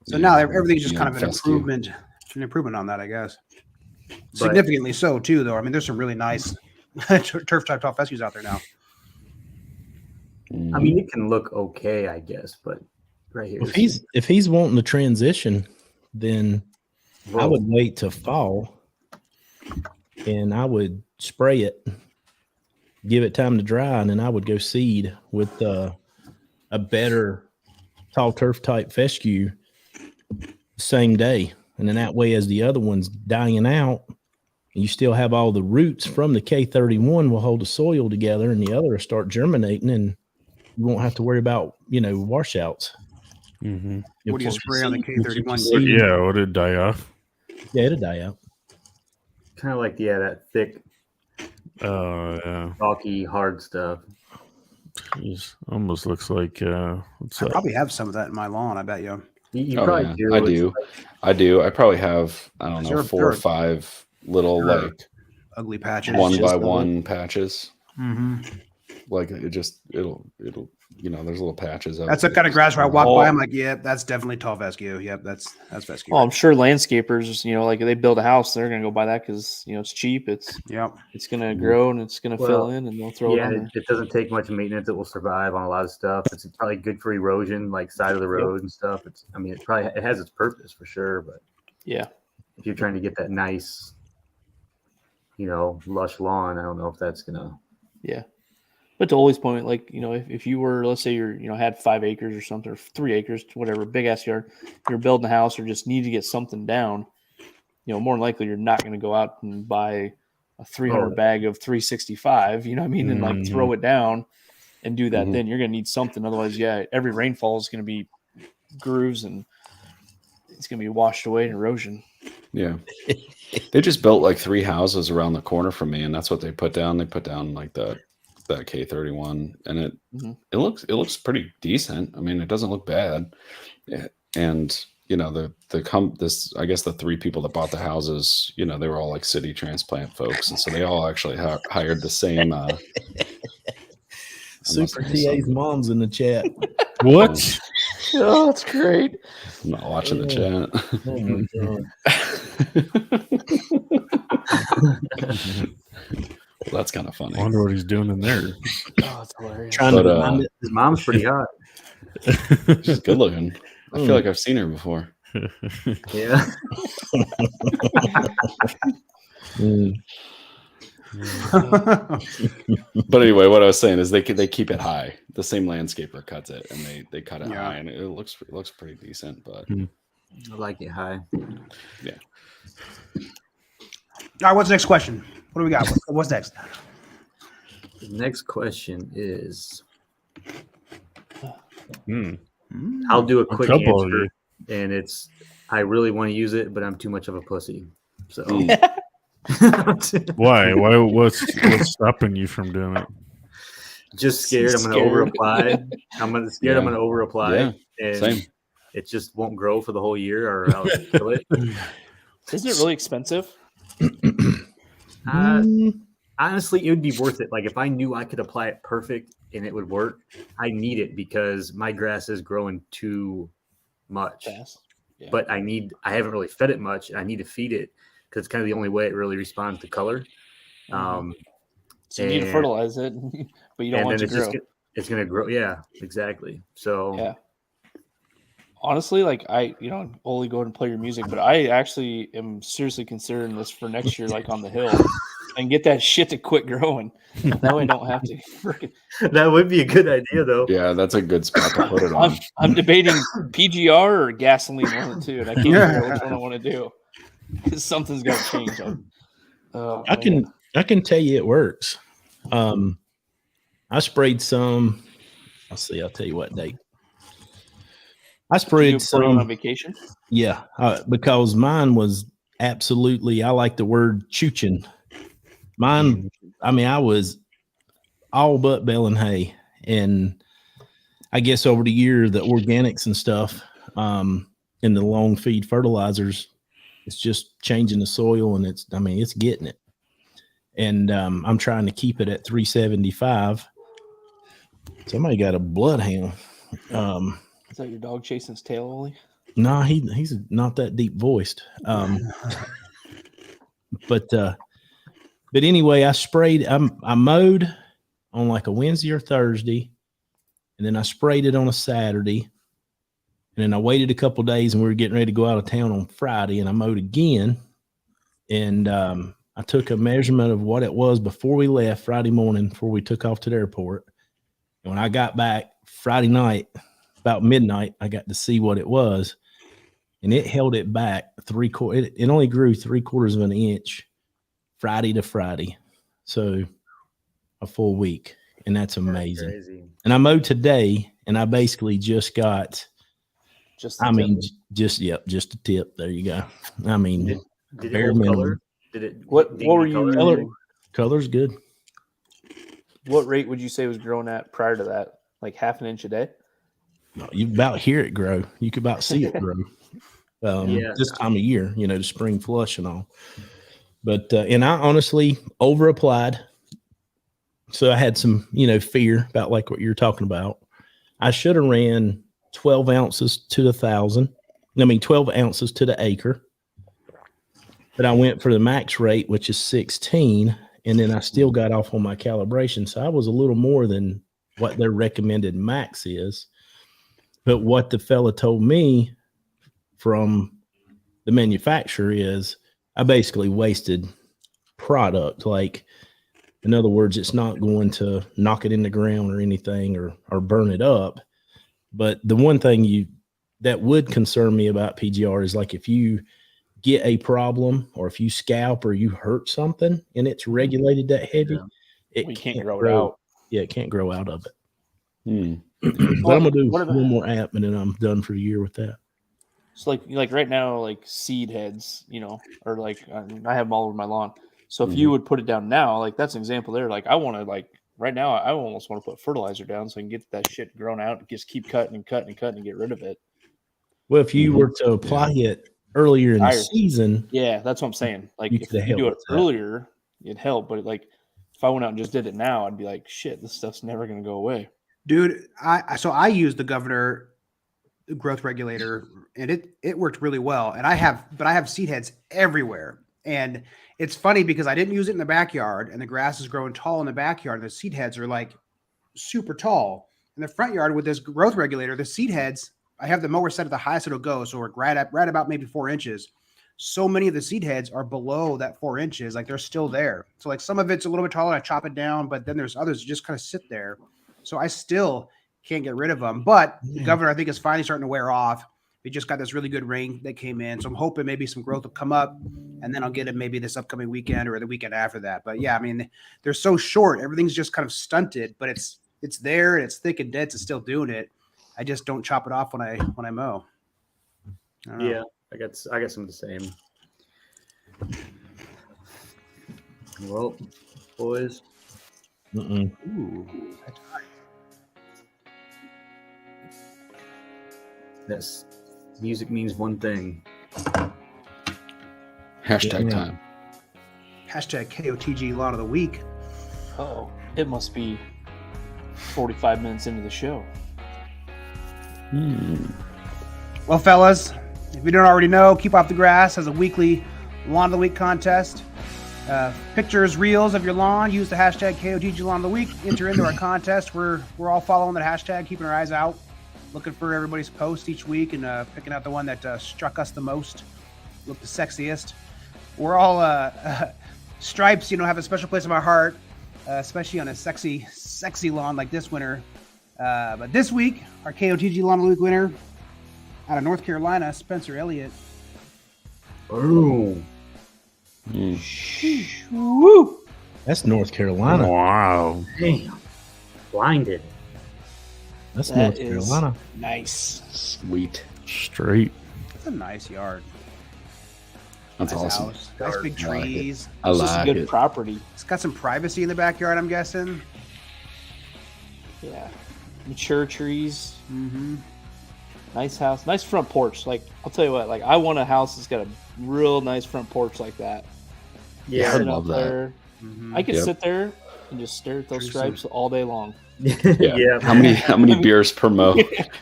So now everything's just kind of an improvement on that, I guess. Significantly so too, though. I mean, there's some really nice turf type tall fescues out there now. I mean, it can look okay, I guess, but right here. If he's wanting to transition, then I would wait till fall and I would spray it, give it time to dry, and then I would go seed with a better tall turf type fescue same day. And then that way, as the other one's dying out, you still have all the roots from the K31 will hold the soil together, and the other will start germinating, and you won't have to worry about, washouts. Mm-hmm. What do you spray on the K31? Yeah, would it die off? Yeah, it'll die out. Kind of like, that thick, Yeah. chalky, hard stuff. Jeez, almost looks like what's I that? probably have some of that in my lawn. I bet you. You Oh, probably yeah. do. I It's do. like- I do. I probably have, I don't know, They're- 4 or they're- 5 little they're like Ugly patches. one by just one patches. Mm-hmm. Like it'll there's little patches of That's it. the kind of grass where I walk Oh. by. I'm like, yeah, that's definitely tall fescue. Yep, that's fescue. Well, I'm sure landscapers, like they build a house, they're gonna go buy that because it's cheap. It's Yep. gonna grow and it's gonna fill in, and they'll throw it Yeah, on and there. it doesn't take much maintenance. It will survive on a lot of stuff. It's probably good for erosion, like side of the road and stuff. It has its purpose for sure. But Yeah. if you're trying to get that nice, lush lawn, I don't know if that's gonna. Yeah. But to Ole's point, like, if you were, let's say you're, had 5 acres or something, or 3 acres, whatever, big ass yard, you're building a house or just need to get something down, more than likely you're not going to go out and buy a 300 bag of 365, you know what I mean? And like throw it down and do that. Then you're going to need something. Otherwise, every rainfall is going to be grooves and it's going to be washed away in erosion. Yeah. They just built like 3 houses around the corner from me, and that's what they put down. They put down like that K31, and it looks pretty decent. I mean, it doesn't look bad. And I guess the 3 people that bought the houses, they were all like city transplant folks, and so they all actually hired the same. Super TA's mom's in the chat. What? Oh, that's great. I'm not watching the chat. Oh my God. Well, that's kind of funny. I wonder what he's doing in there. Oh, that's hilarious. Trying But, to find it. His mom's pretty hot. She's good looking. I feel like I've seen her before. Yeah. But anyway, what I was saying is they keep it high. The same landscaper cuts it, and they cut it Yeah. high, and it looks pretty decent. But I like it high. yeah, All right, what's the next question? What do we got? What's next? The next question is Hmm. I'll do a quick trouble are answer, you? and it's I really want to use it, but I'm too much of a pussy. So Why? What's stopping you from doing it? just scared I'm going to over apply. I'm going to over apply, and same. it just won't grow for the whole year, or I'll kill it. Isn't it really expensive? Honestly, it would be worth it. Like if I knew I could apply it perfect and it would work, I need it because my grass is growing too much. Fast. Yeah. But I haven't really fed it much. I need to feed it because it's kind of the only way it really responds to color. So you need to fertilize it, but you don't want it to grow. It's going to grow. Yeah, exactly. So Yeah. Honestly, like Olee, go ahead and play your music, but I actually am seriously considering this for next year, like on the hill, and get that shit to quit growing. That way I don't have to freaking. that would be a good idea, though. Yeah, that's a good spot to put it on. I'm debating PGR or gasoline, one of the two, and I can't figure out which one I want to do because something's got to change. I can tell you it works. I sprayed some. I'll tell you what date. I sprayed some on vacation. Yeah, because mine was absolutely. I like the word chooching. Mine. I mean, I was all but bale and hay, and I guess over the year, the organics and stuff, and the long feed fertilizers, it's just changing the soil, and it's getting it. And I'm trying to keep it at 375. Somebody got a bloodhound. Is that your dog chasing his tail, Olee? No, he's not that deep voiced. But anyway, I sprayed. I mowed on like a Wednesday or Thursday, and then I sprayed it on a Saturday, and then I waited a couple days, and we were getting ready to go out of town on Friday, and I mowed again, and I took a measurement of what it was before we left Friday morning, before we took off to the airport. And when I got back Friday night, about midnight, I got to see what it was, and it held it back it only grew 3/4 of an inch Friday to Friday. So a full week. And that's amazing. That's crazy. And I mowed today, and I basically just got, just a tip. There you go. I mean, did bare it hold minimum. color? Did it? What were you color? Color's good. what rate would you say was growing at prior to that? Like half an inch a day? You about hear it grow. You could about see it grow. This time of year, the spring flush and all. But and I honestly over applied. So I had some, fear about like what you're talking about. I should have ran 12 ounces to the 1,000. 12 ounces to the acre. But I went for the max rate, which is 16. And then I still got off on my calibration. So I was a little more than what their recommended max is. But what the fella told me from the manufacturer is I basically wasted product. Like, in other words, it's not going to knock it in the ground or anything or burn it up. But the one thing that would concern me about PGR is like if you get a problem or if you scalp or you hurt something and it's regulated that heavy, it can't grow it out. Yeah, it can't grow out of it. But I'm gonna do one more app and then I'm done for the year with that. So like right now, like seed heads, or like I have them all over my lawn. So if you would put it down now, like that's an example there. Like I want to right now, I almost want to put fertilizer down so I can get that shit grown out and just keep cutting and cutting and cutting and get rid of it. Well, if you were to apply it earlier in the season, that's what I'm saying. Like if you do it earlier, it'd help. But like if I went out and just did it now, I'd be like, shit, this stuff's never gonna go away. Dude, I use the Governor growth regulator and it worked really well. And I have seed heads everywhere. And it's funny because I didn't use it in the backyard and the grass is growing tall in the backyard. And the seed heads are like super tall. In the front yard with this growth regulator, the seed heads, I have the mower set at the highest it'll go. So we're right about maybe 4 inches. So many of the seed heads are below that 4 inches. Like they're still there. So like some of it's a little bit taller. I chop it down, but then there's others that just kind of sit there. So I still can't get rid of them. But the Governor, I think, is finally starting to wear off. We just got this really good rain that came in. So I'm hoping maybe some growth will come up and then I'll get it maybe this upcoming weekend or the weekend after that. But yeah, they're so short. Everything's just kind of stunted, but it's there and it's thick and dense. It's still doing it. I just don't chop it off when I mow. Yeah, I got some of the same. Well, boys. Ooh, Yes, music means one thing. Hashtag time. Hashtag KOTG Lawn of the Week. Oh, it must be 45 minutes into the show. Well, fellas, if you don't already know, Keep Off the Grass has a weekly Lawn of the Week contest. Pictures, reels of your lawn. Use the hashtag KOTG Lawn of the Week. Enter into our contest. We're all following that hashtag, keeping our eyes out, looking for everybody's post each week and picking out the one that struck us the most, looked the sexiest. We're all stripes, have a special place in my heart, especially on a sexy lawn like this winter. But this week, our KOTG Lawn of the Week winner out of North Carolina, Spencer Elliott. Boom. Woo! That's North Carolina. Wow. Damn. Blinded. That's North Carolina. Nice. Sweet. Straight. That's a nice yard. That's nice awesome. House. Nice big trees. I It's just like good it. property. It's got some privacy in the backyard, I'm guessing. Yeah. Mature trees. Mm-hmm. Nice house. Nice front porch. Like, I'll tell you what, like, I want a house that's got a real nice front porch like that. Yeah, I Sit love out that. there. Mm-hmm. I could sit there and just stare at those stripes all day long. Yeah. How many beers per mo?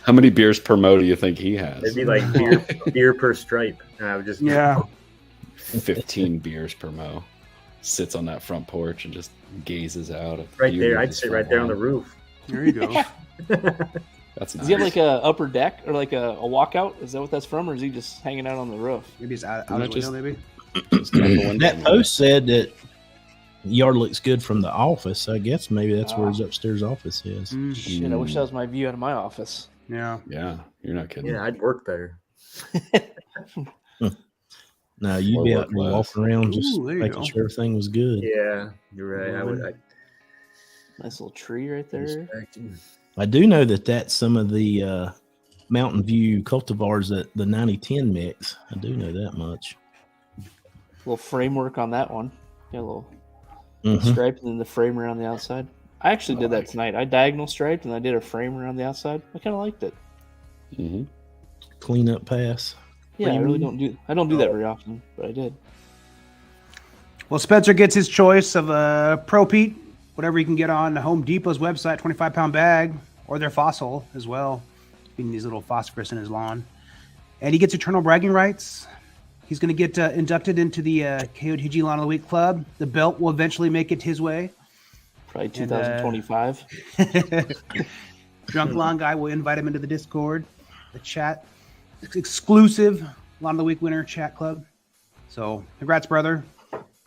How many beers per mo do you think he has? It'd be like beer per stripe. And I would just 15 beers per mo. Sits on that front porch and just gazes out. At right there. I'd sit right there on the roof. There you go. That's nice. Does he have like a upper deck or like a walkout? Is that what that's from, or is he just hanging out on the roof? Maybe it's out Not the window, just- maybe. That post said that the yard looks good from the office. I guess maybe that's where his upstairs office is. Shit, I wish that was my view out of my office. Yeah. Yeah, you're not kidding. Yeah, I'd work there. No, you'd Or be work out there less. walking around just Ooh, there you making go. sure everything was good. Yeah, you're right. I would. Nice little tree right there. I do know that that's some of the Mountain View cultivars that the 90-10 mix. I do know that much. Little framework on that one. Yeah, a little Mhm. stripe and then the frame around the outside. I actually did that tonight. I diagonal striped and I did a frame around the outside. I kind of liked it. Mm-hmm. Clean up pass. Yeah, I really don't do that very often, but I did. Well, Spencer gets his choice of Pro Pete, whatever you can get on Home Depot's website, 25-pound bag, or their fossil as well, being these little phosphorus in his lawn. And he gets eternal bragging rights. He's going to get inducted into the KOTG Lawn of the Week Club. The belt will eventually make it his way. Probably 2025. Drunk Lawn Guy will invite him into the Discord, the chat, exclusive Lawn of the Week winner chat club. So, congrats, brother.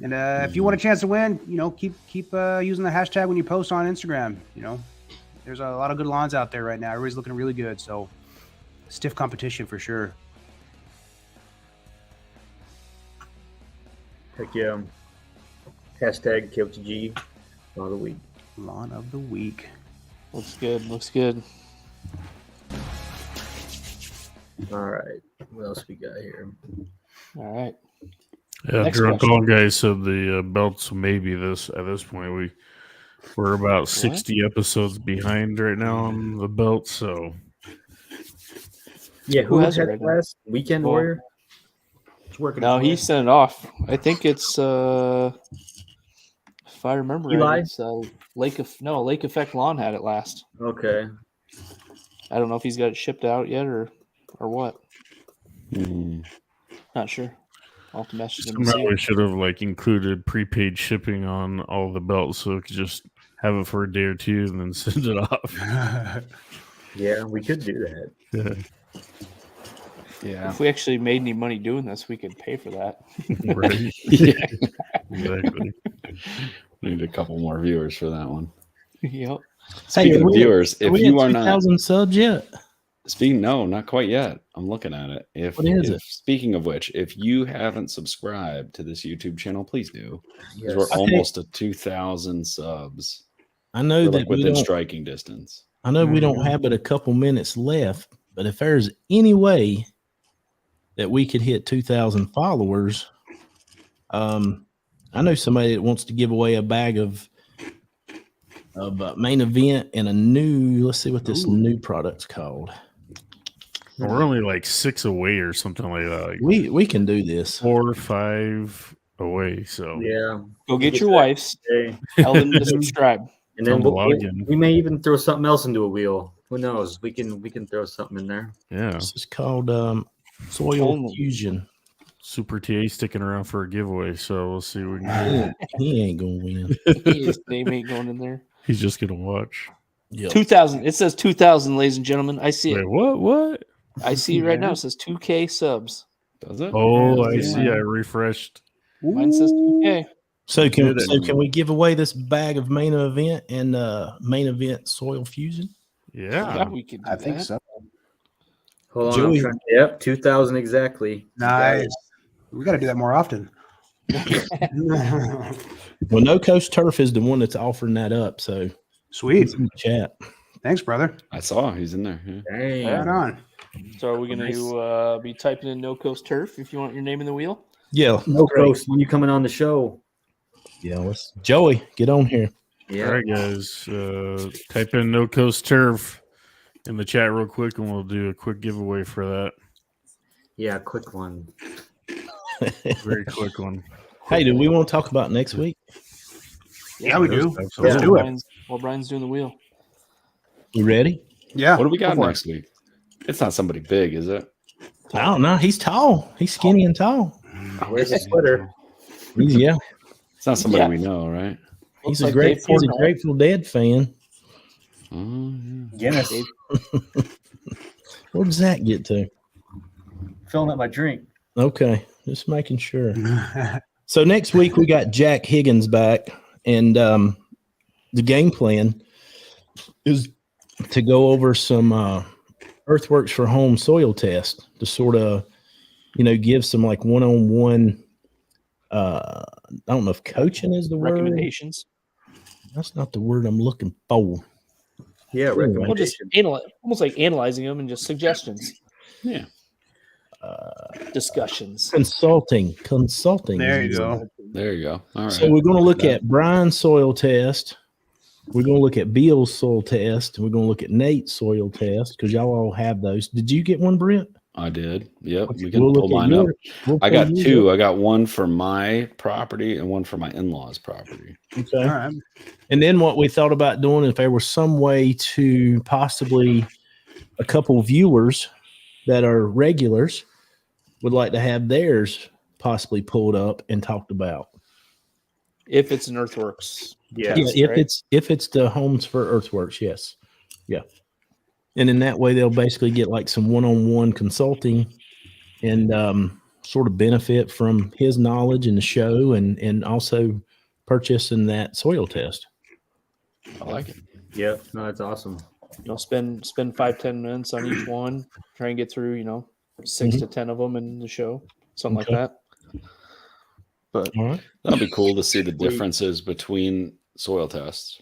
And if you want a chance to win, keep using the hashtag when you post on Instagram. There's a lot of good lawns out there right now. Everybody's looking really good. So, stiff competition for sure. Heck yeah. Hashtag KOTG Lawn of the Week. Lawn of the Week. Looks good. Looks good. All right. What else we got here? All right. Yeah, Next Drunk question. Lawn Guy said the belts maybe at this point we're about 60 episodes behind right now on the belt, so Yeah, who has has it it right now? last? Weekend Well, Warrior? It's working. No, its he way. sent it off. I think it's if I remember Eli? right, it's Lake Effect Lawn had it last. Okay. I don't know if he's got it shipped out yet or what. Mm. Not sure. I'll have to message him and somehow see. we should have included prepaid shipping on all the belts so we could just have it for a day or two and then send it off. Yeah, we could do that. Yeah. Yeah. If we actually made any money doing this, we could pay for that. Right. Yeah. Exactly. Need a couple more viewers for that one. Yep. Speaking of viewers, Are if we you at are not 2,000 subs yet? no, not quite yet. I'm looking at it. What is it? Speaking of which, if you haven't subscribed to this YouTube channel, please do. Because Yes. we're almost at 2,000 subs. I know We're that we within don't. striking distance. I know we don't have but a couple minutes left, but if there's any way that we could hit 2,000 followers, I know somebody that wants to give away a bag of main event and a new. Let's see what this new product's called. We're only 6 away or something like that. We can do this. 4 or 5 away. So Yeah. Go get your wife's. Okay. Tell them to subscribe. And then Tell 'em to log in. we may even throw something else into a wheel. Who knows? We can throw something in there. yeah, This is called Soil Only. Fusion. Super TA sticking around for a giveaway. So we'll see what we can do. He ain't gonna win. His name ain't going in there. He's just gonna watch. Yep. 2,000. It says 2,000, ladies and gentlemen. I see it. Wait, what? I see it right now. It says 2K subs. Does it? Oh, I Yeah. see. I refreshed. Mine says 2K. So can Did it. can we give away this bag of main event and main event soil fusion? Yeah. Yeah, we could do I think that. so. Hold on. Joey. Yep, 2,000 exactly. Nice. We got to do that more often. Well, No Coast Turf is the one that's offering that up. So Sweet. it's in the chat. Thanks, brother. I saw he's in there. Yeah. Dang. Right on. So are we going to be typing in No Coast Turf if you want your name in the wheel? Yeah. No great. Coast, when you coming on the show? Yeah. Let's Joey, get on here. Yeah. All right, guys. Type in No Coast Turf in the chat real quick, and we'll do a quick giveaway for that. Yeah, quick one. Very quick one. Hey, do we want to talk about next week? Yeah, we do. Absolutely. Let's do it. While Brian's doing the wheel. You ready? Yeah. What do we got Go for it. next week? It's not somebody big, is it? I don't know. He's tall. He's skinny and tall. Where's the sweater? Yeah. It's not somebody Yeah. we know, right? He's Looks a like Dave he's a Portnoy. Grateful Dead fan. Oh, Guinness. Where does that get to? Filling up my drink. Okay, just making sure. So next week we got Jack Higgins back, and the game plan is to go over some Earthworks for Home soil test to sort of, give some one-on-one. I don't know if coaching is the word. Recommendations. That's not the word I'm looking for. Yeah, Anyway. We'll just recommendation. almost like analyzing them and just suggestions. Yeah. Discussions. Consulting. There you go. There you go. All right. So we're going to look at Brian's soil test, We're going to look at Bill's soil test. We're going to look at Nate's soil test because y'all all have those. Did you get one, Brent? I did. Yep. Okay, We can we'll pull look at mine up. we'll I pull got yours two. up. I got one for my property and one for my in-laws' property. Okay. All right. And then what we thought about doing, if there was some way to possibly a couple viewers that are regulars would like to have theirs possibly pulled up and talked about. If it's an Earthworks. Yeah. Yeah, if right? it's the Homes for Earthworks, yes. Yeah. And in that way they'll basically get like some one-on-one consulting and sort of benefit from his knowledge in the show and also purchasing that soil test. I like it. Yep. No, that's awesome. Spend 5-10 minutes on each one, try and get through, 6 to 10 of them in the show, something Okay. like that. But All right. That'd be cool to see the differences between soil tests.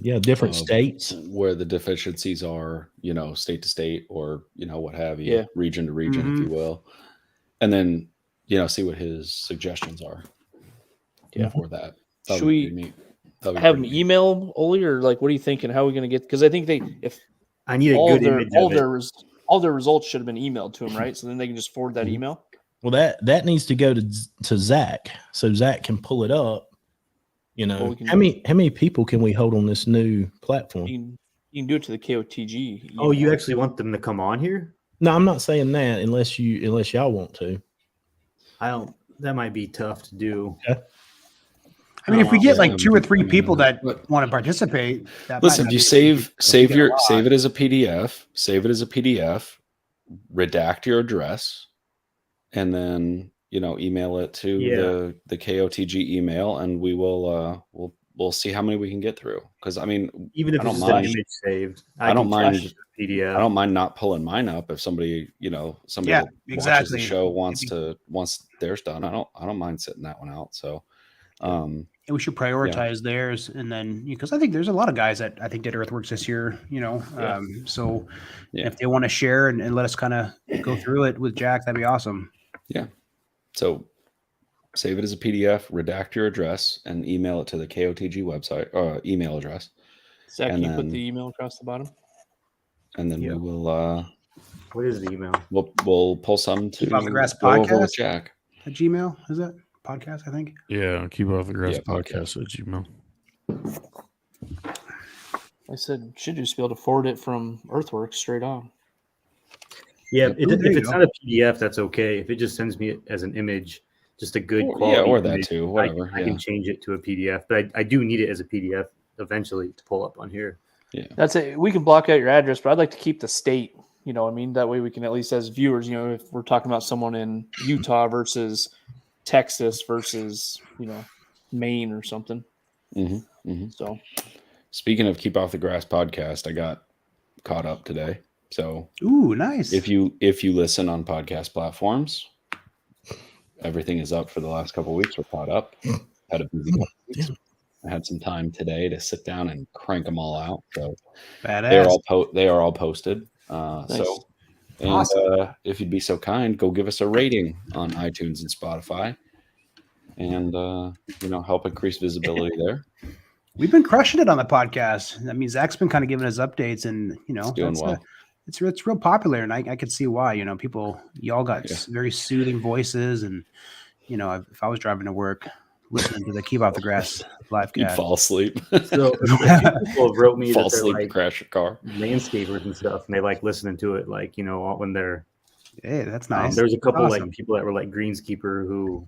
Yeah, different states. Where the deficiencies are, state to state or, what have you, Yeah. region to region, if you will. And then, see what his suggestions are. Yeah. For that. Should we have them email Olee, or like, what are you thinking? How are we going to get? Because I think I need a all good image all of their it. all their results should have been emailed to them, right? So then they can just forward that email. Well, that needs to go to Zach, so Zach can pull it up. Well, how many people can we hold on this new platform? You can do it to the KOTG. Oh, you actually want them to come on here? No, I'm not saying that unless y'all want to. That might be tough to do. Okay. I mean, if we get like 2 or 3 people that want to participate, listen, if you save it as a PDF, redact your address, and then email it to the KOTG email, and we will we'll see how many we can get through. Because I mean, even if it's an image saved, I don't mind PDF. I don't mind not pulling mine up if somebody that watches the show wants theirs done. I don't mind sitting that one out. So and we should prioritize theirs, and then because I think there's a lot of guys that I think did Earthworks this year, so if they want to share and let us kind of go through it with Jack, that'd be awesome. Yeah. So save it as a PDF, redact your address, and email it to the KOTG website email address. Zach, can you put the email across the bottom? And then we will. What is the email? We'll pull some to Keep Off the Grass go over podcast with Jack. At Gmail, is that podcast? I think. Yeah, Keep Off the Grass podcast at Gmail. I said should just be able to forward it from Earthworks straight on. Yeah, if it's not a PDF, that's okay. If it just sends me as an image, just a good quality, or that image, too, whatever. I can change it to a PDF, but I do need it as a PDF eventually to pull up on here. Yeah, that's it. We can block out your address, but I'd like to keep the state. That way we can at least, as viewers, if we're talking about someone in Utah versus Texas versus Maine or something. So, speaking of Keep Off the Grass podcast, I got caught up today. So, ooh, nice. If you listen on podcast platforms, everything is up for the last couple of weeks. We're caught up. Had a busy couple of weeks. I had some time today to sit down and crank them all out. So badass. They are all posted. Nice. So, and awesome. If you'd be so kind, go give us a rating on iTunes and Spotify, and help increase visibility there. We've been crushing it on the podcast. I mean, Zach's been kind of giving us updates, and it's doing well. It's real popular, and I could see why. Y'all got very soothing voices, and if I was driving to work, listening to the Keep Off the Grass live you'd fall asleep. So people have wrote me fall that asleep, crash your car, landscapers and stuff, and they like listening to it, like when they're. Hey, that's nice. There's a couple like people that were like greenskeeper who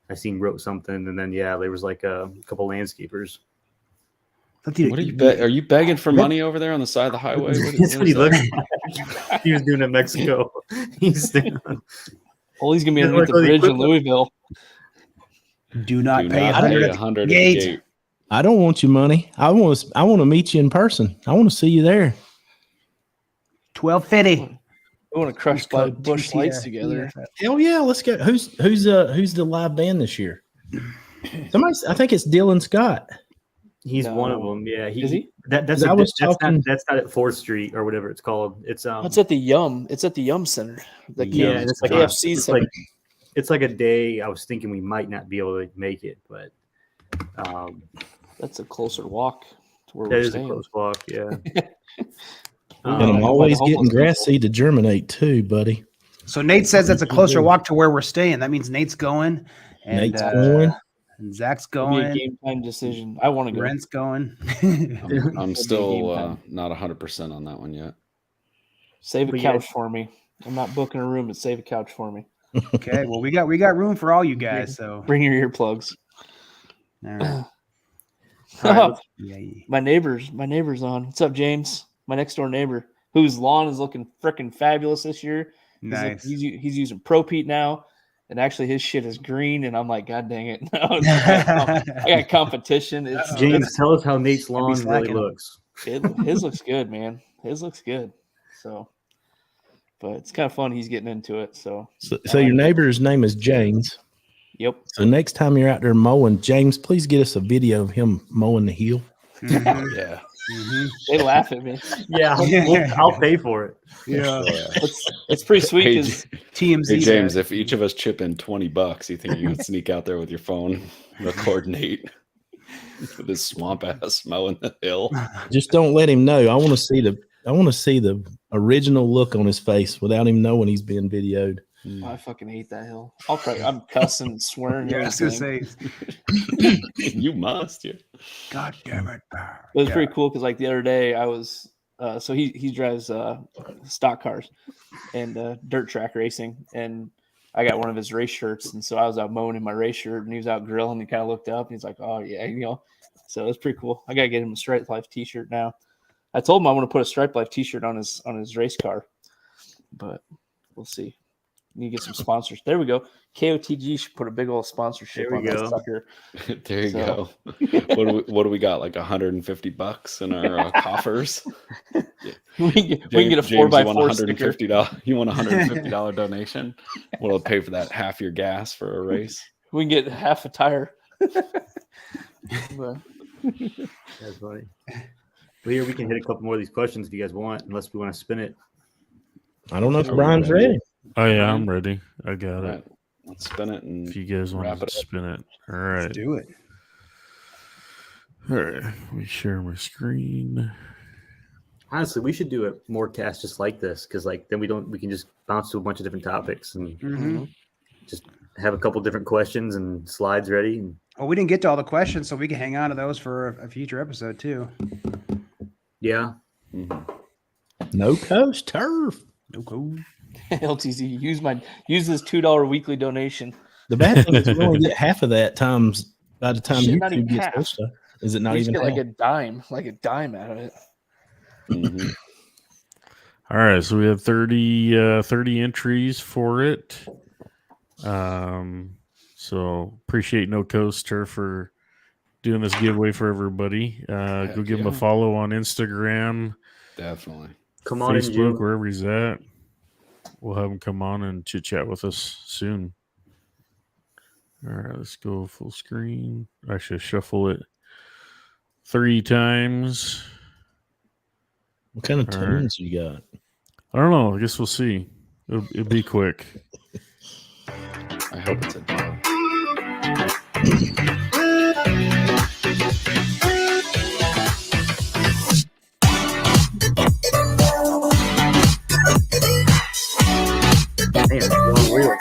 I seen wrote something, and then there was like a couple landscapers. What are you are you begging for money over there on the side of the highway? That's what he looked like. He was doing it in Mexico. He's gonna be underneath the bridge in Louisville. Do not pay 100 at the gate. I don't want your money. I want to meet you in person. I want to see you there. $12.50. I want to crush bush lights together. Hell yeah, let's go. Who's the live band this year? I think it's Dylan Scott. He's one of them. Yeah, is he? That's not at 4th Street or whatever it's called. It's at the Yum. It's at the Yum Center. It's like KFC Center. It's like a day. I was thinking we might not be able to make it, but that's a closer walk where That we're is a staying. close walk. Yeah. And I'm Like always the getting homeless grass people. seed to germinate too, buddy. So Nate says that's a closer walk to where we're staying. That means Nate's going, and Nate's going. and Zach's It'll be a going. game time decision. I want to go. Brent's going. I'm still not 100% on that one yet. Save a But yeah. couch for me. I'm not booking a room, but save a couch for me. Okay, well we got room for all you guys. So Bring your earplugs. all right. All right, Yeah. My neighbor's on. What's up, James? My next door neighbor, whose lawn is looking freaking fabulous this year. Nice. He's using Pro Pete now, and actually his shit is green. And I'm like, God dang it! No, I got competition. It's James, tell us how Nate's lawn really slacking. looks. his looks good, man. His looks good. So, but it's kind of fun. He's getting into it. So Your neighbor's name is James. Yep. So next time you're out there mowing, James, please get us a video of him mowing the hill. Mhm. Yeah. Mhm. They laugh at me. Yeah, I'll pay for it. Yeah. It's pretty sweet Hey, because TMZ. Hey James, if each of us chip in $20, you think you can sneak out there with your phone, record Nate with his swamp ass mowing the hill? Just don't let him know. I want to see the original look on his face without him knowing he's being videoed. I fucking hate that hill. I'm cussing and swearing. Yeah, I was gonna everything. say. You must. Yeah. God damn it. But it was pretty cool because like the other day I was so he drives stock cars and dirt track racing, and I got one of his race shirts, and so I was out mowing in my race shirt and he was out grilling. He kind of looked up and he's like, oh yeah, so it's pretty cool. I gotta get him a Stripe Life t-shirt now. I told him I want to put a Stripe Life t-shirt on his race car, but we'll see. Need to get some sponsors. There we go. KOTG should put a big old sponsorship There on we that go. sucker. There you go. What do we got? Like $150 in our coffers? We can get a James, 4x4 sticker. $150. You want a $150 donation? What'll pay for that half your gas for a race? We can get half a tire. But, That's funny. Well, here we can hit a couple more of these questions if you guys want, unless we want to spin it. I don't know if Brian's ready. Oh yeah, I'm ready. I got All it. right, let's spin it and If you guys want wrap to it up. spin it, all right. Let's do it. All right, let me share my screen. Honestly, we should do a more cast just like this because, like, then we can just bounce to a bunch of different topics and Mhm. just have a couple different questions and slides ready. And Well, we didn't get to all the questions, so we can hang on to those for a future episode too. yeah, No coast turf. No cool. LTZ, use this $2 weekly donation. The bad thing is we only get half of that times by the time Shit, not YouTube even gets half. their stuff. Is it not We just even get half? like a dime out of it. Mhm. All right, so we have 30 entries for it. So appreciate No Coaster for doing this giveaway for everybody. Go give him a follow on Instagram, Definitely. come on in, Facebook, June. wherever he's at. We'll have him come on and chit chat with us soon. All right, let's go full screen. Actually, shuffle it 3 times. What kind of All right. tunes you got? I don't know. I guess we'll see. It'll be quick. I hope it's a dog. Man, it's long wheel.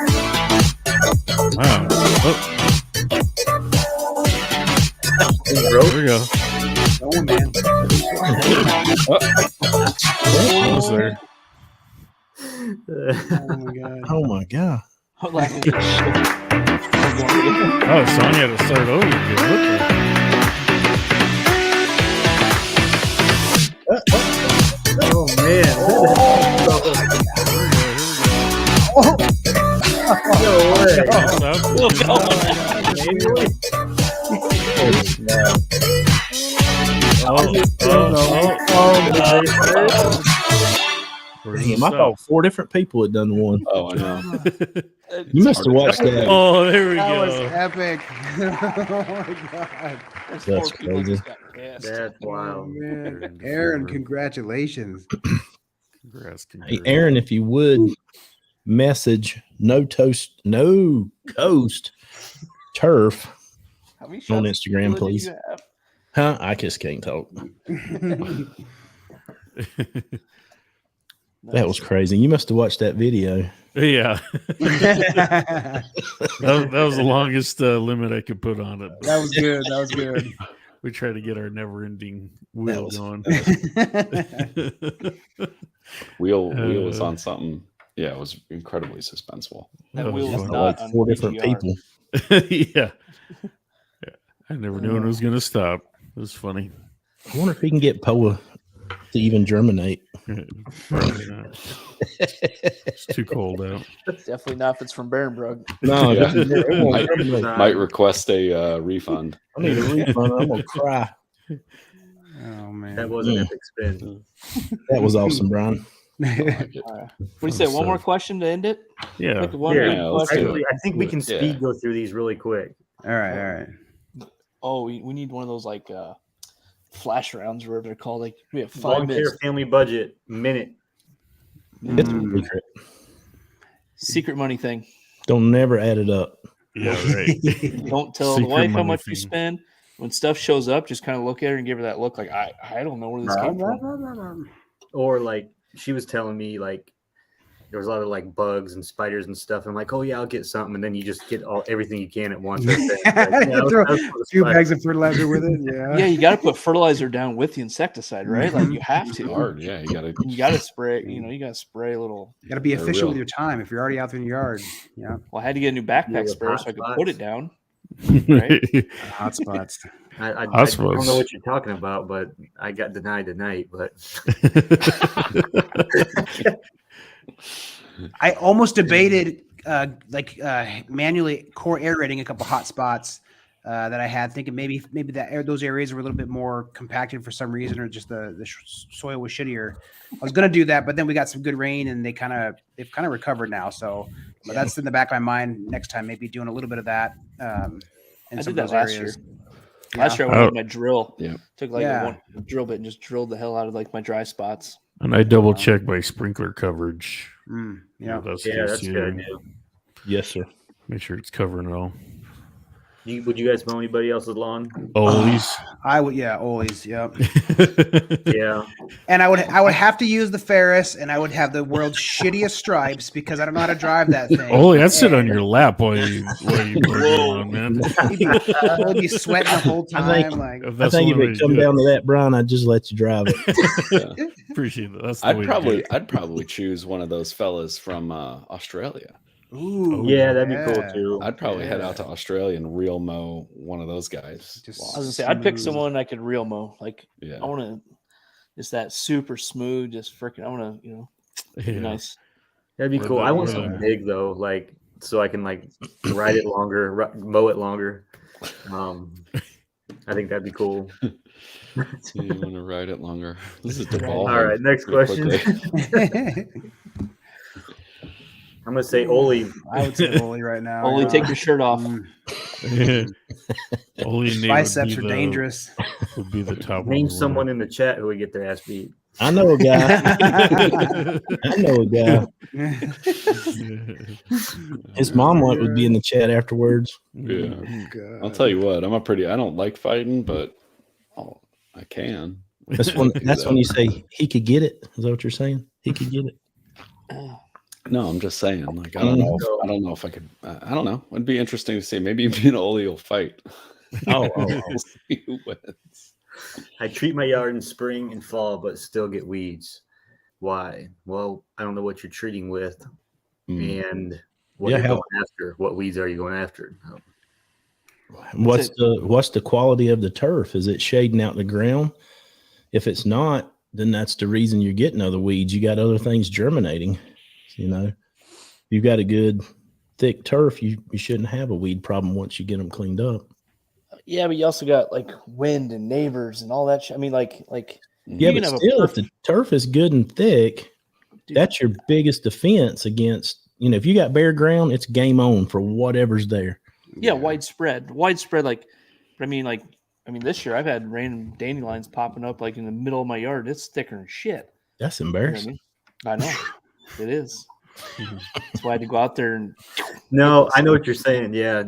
Wow. There we go. Oh man. Almost there. Oh my god. Oh my god! Like, shit. Oh, Sonya had to start over again. Oh man. No way. Damn, I thought 4 different people had done one. Oh, I know. You must have watched that. Oh, there we That was go. epic. Oh my god. That's crazy. That's Oh, wild. man. Aaron, congratulations. Congrats, Hey, congrats. Aaron, if you would message no coast turf How many on shots Instagram, did please. you have? Huh? I just can't talk. That was crazy. You must have watched that video. Yeah. that was the longest limit I could put on it. That was good. That was good. We try to get our never-ending wheel going. Wheel was on something. Yeah, it was incredibly suspenseful. That wheel was fun. not Like on 4 different VGR. people. Yeah. I never knew when it was going to stop. It was funny. I wonder if he can get Poa to even germinate. Probably not. It's too cold out. Definitely not if it's from Barenbrug. No, Yeah. it won't germinate. Might request a refund. I need a refund. I'm gonna cry. Oh man. That was an epic spin. That was awesome, Brian. I like it. All right. What do you say? One more question to end it? Yeah. Pick one Yeah, more let's do question. it. I think we can Yeah. speed go through these really quick. All right. Oh, we need one of those like flash rounds, whatever they're called. Like we have 5 Lawn minutes. care family budget minute. It's a secret. Secret money thing. Don't never add it up. Yeah, right. Don't tell Secret the wife how money much you thing. spend. When stuff shows up, just kind of look at her and give her that look like I don't know where this came from. Or like she was telling me like there was a lot of like bugs and spiders and stuff. I'm like, oh yeah, I'll get something, and then you just get everything you can at once. Right there. Like, yeah, Throw that was for the a few spider. bags of fertilizer with it. Yeah. Yeah, you got to put fertilizer down with the insecticide, right? Like you have It's to. hard. Yeah, you gotta. You got to spray. You know, you got to spray a little. You got to be They're efficient with real. your time if you're already out there in your yard. Yeah. Well, I had to get a new backpack with sprayer hot so I could spots. put it down. Right? Hot spots. I I don't know suppose. what you're talking about, but I got denied tonight. But I almost debated manually core aerating a couple hot spots that I had, thinking maybe those areas were a little bit more compacted for some reason, or just the soil was shittier. I was gonna do that, but then we got some good rain and they've kind of recovered now. So, but that's in the back of my mind. Next time, maybe doing a little bit of that. In I some did of that those last areas. year. Last year I went with my drill. Yeah. Took like Yeah. one drill bit and just drilled the hell out of like my dry spots. And I double check my sprinkler coverage. Yeah. That's yeah, just, that's you good. know, Yes, sir. make sure it's covering it all. Would you guys mow anybody else's lawn? Always. I would. Yeah. Always. Yep. Yeah. And I would have to use the Ferris, and I would have the world's shittiest stripes because I don't know how to drive that thing. Ollie, I'd sit on And your lap while you mow your lawn, man. I'd be sweating the whole I time. think- Like, If I that's the think if only way it to come do down to that, Brian, I'd just let you drive it. Yeah. appreciate that. That's the way I'd probably choose one of those fellas from Australia. ooh, Yeah, that'd be cool yeah. too. I'd probably head out to Australia and real mow one of those guys. Just- I was gonna say I'd pick Smooth. someone I could real mow. Like Yeah. I want to, just that super smooth, just freaking. I want to, Yeah. be nice. That'd be What cool. about I want you? something big though, like so I can like ride it longer, mow it longer. I think that'd be cool. So you want to ride it longer? This is devolving. All right, next pretty question. quickly. I'm gonna say Olee. I would say Olee right now. Only yeah. take your shirt off. Ollie and Nate Biceps would are be dangerous. Would be the top. Name one to someone in the chat who would get their ass beat. I know a guy. win. I know a guy. His mom would be in the chat afterwards. Yeah. God. I'll tell you what. I don't like fighting, but I can. That's when you say he could get it. Is that what you're saying? He could get it. No, I'm just saying. Like I don't know. I don't know if I could. I don't know. It'd be interesting to see. Maybe me and Olee will fight. Oh. We'll see who wins. I treat my yard in spring and fall, but still get weeds. Why? Well, I don't know what you're treating with, and what Yeah, you're how- going after. What weeds are you going after? What's the quality of the turf? Is it shading out the ground? If it's not, then that's the reason you're getting other weeds. You got other things germinating. You know, you've got a good thick turf. You shouldn't have a weed problem once you get them cleaned up. Yeah, but you also got like wind and neighbors and all that. I mean, like Yeah, You but can have a still, if the turf is good and thick, Dude. that's your biggest defense against. If you got bare ground, it's game on for whatever's there. yeah, widespread. Like, but I mean, this year I've had random dandelions popping up like in the middle of my yard. It's thicker than shit. That's You know what embarrassing. I mean? I know it is. That's why I had to go out there and No, I know what you're saying. Yeah,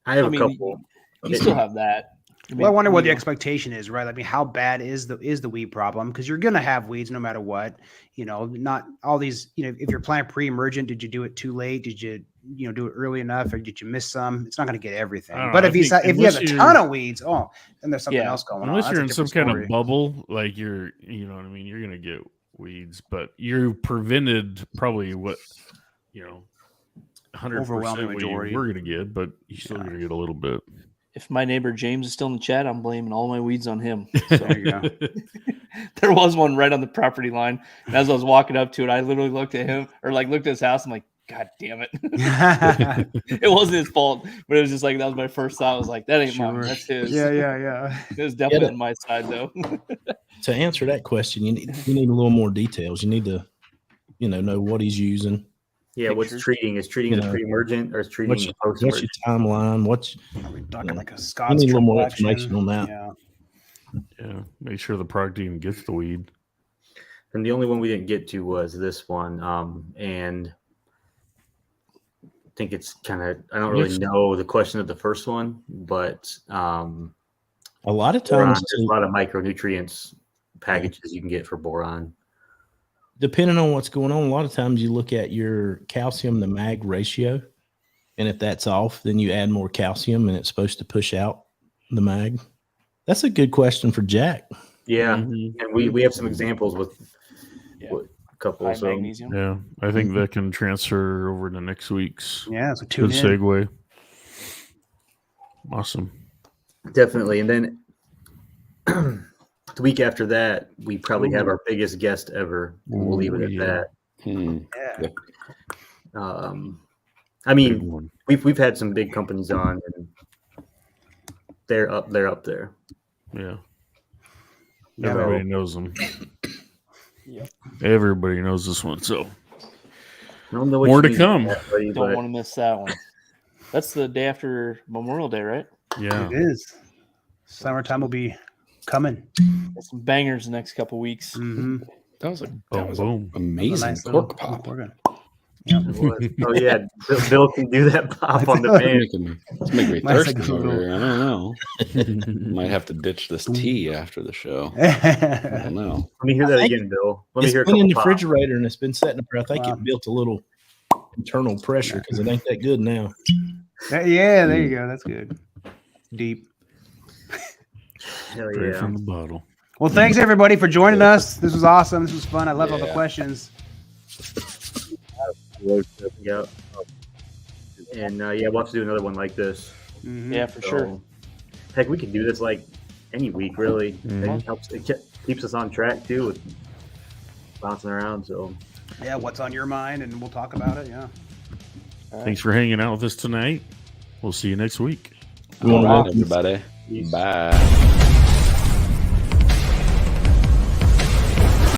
I have I a mean, couple. you still have that. Well, I wonder what the expectation is, right? I mean, how bad is the weed problem? Because you're gonna have weeds no matter what. Not all these. If you're planting pre-emergent, did you do it too late? Did you do it early enough, or did you miss some? It's not gonna get everything. But if you have a ton of weeds, then there's something else going on. Unless you're in some kind of bubble, like you know what I mean. You're gonna get weeds, but you're prevented probably 100% majority we're gonna get, but you're still gonna get a little bit. If my neighbor James is still in the chat, I'm blaming all my weeds on him. So there you go. There was one right on the property line, and as I was walking up to it, I literally looked at him, or looked at his house. I'm like, God damn it! It wasn't his fault, but it was just like that was my first thought. I was like, that ain't mine. That's his. Yeah. It was definitely on my side, though. To answer that question, you need a little more details. You need to, know what he's using. Yeah, what's treating? Is treating the pre-emergent or is treating the post-emergent? What's your timeline? We're talking like a Scott's. You need a little more information on that. Yeah. Make sure the product even gets the weed. And the only one we didn't get to was this one. And I think it's kind of, I don't really know the question of the first one, but a lot of times there's a lot of micronutrients packages you can get for boron. Depending on what's going on, a lot of times you look at your calcium to mag ratio, and if that's off, then you add more calcium, and it's supposed to push out the mag. That's a good question for Jack. Yeah, and we have some examples with a couple of magnesium. Yeah, I think that can transfer over to next week's. Yeah, so good segue. Awesome. Definitely, and then the week after that, we probably have our biggest guest ever. We'll leave it at that. Yeah. I mean, we've had some big companies on, and they're up there. Yeah. Everybody knows them. Yep. Everybody knows this one. So I don't know more to come. Don't want to miss that one. That's the day after Memorial Day, right? Yeah, it is. Summertime will be coming. There's some bangers the next couple weeks. Mm-hmm. That was boom. Amazing nice pork pop. Yeah. Oh yeah, Bill can do that pop on the van. It's making me thirsty over here. I don't know. Might have to ditch this tea after the show. I don't know. Let me hear that again, Bill. Let me hear. It's been in the refrigerator and it's been sitting there. I think it built a little internal pressure because it ain't that good now. Yeah, there you go. That's good. Deep. Hell Straight yeah. from the bottle. Well, thanks everybody for joining us. This was awesome. This was fun. I love all the questions. Yeah. And we'll have to do another one like this. Mm-hmm. Yeah, for sure. Heck, we could do this like any week, really. Mm-hmm. It keeps us on track too with bouncing around. So yeah, what's on your mind, and we'll talk about it. Yeah. Thanks for hanging out with us tonight. We'll see you next week. All right, everybody. Bye.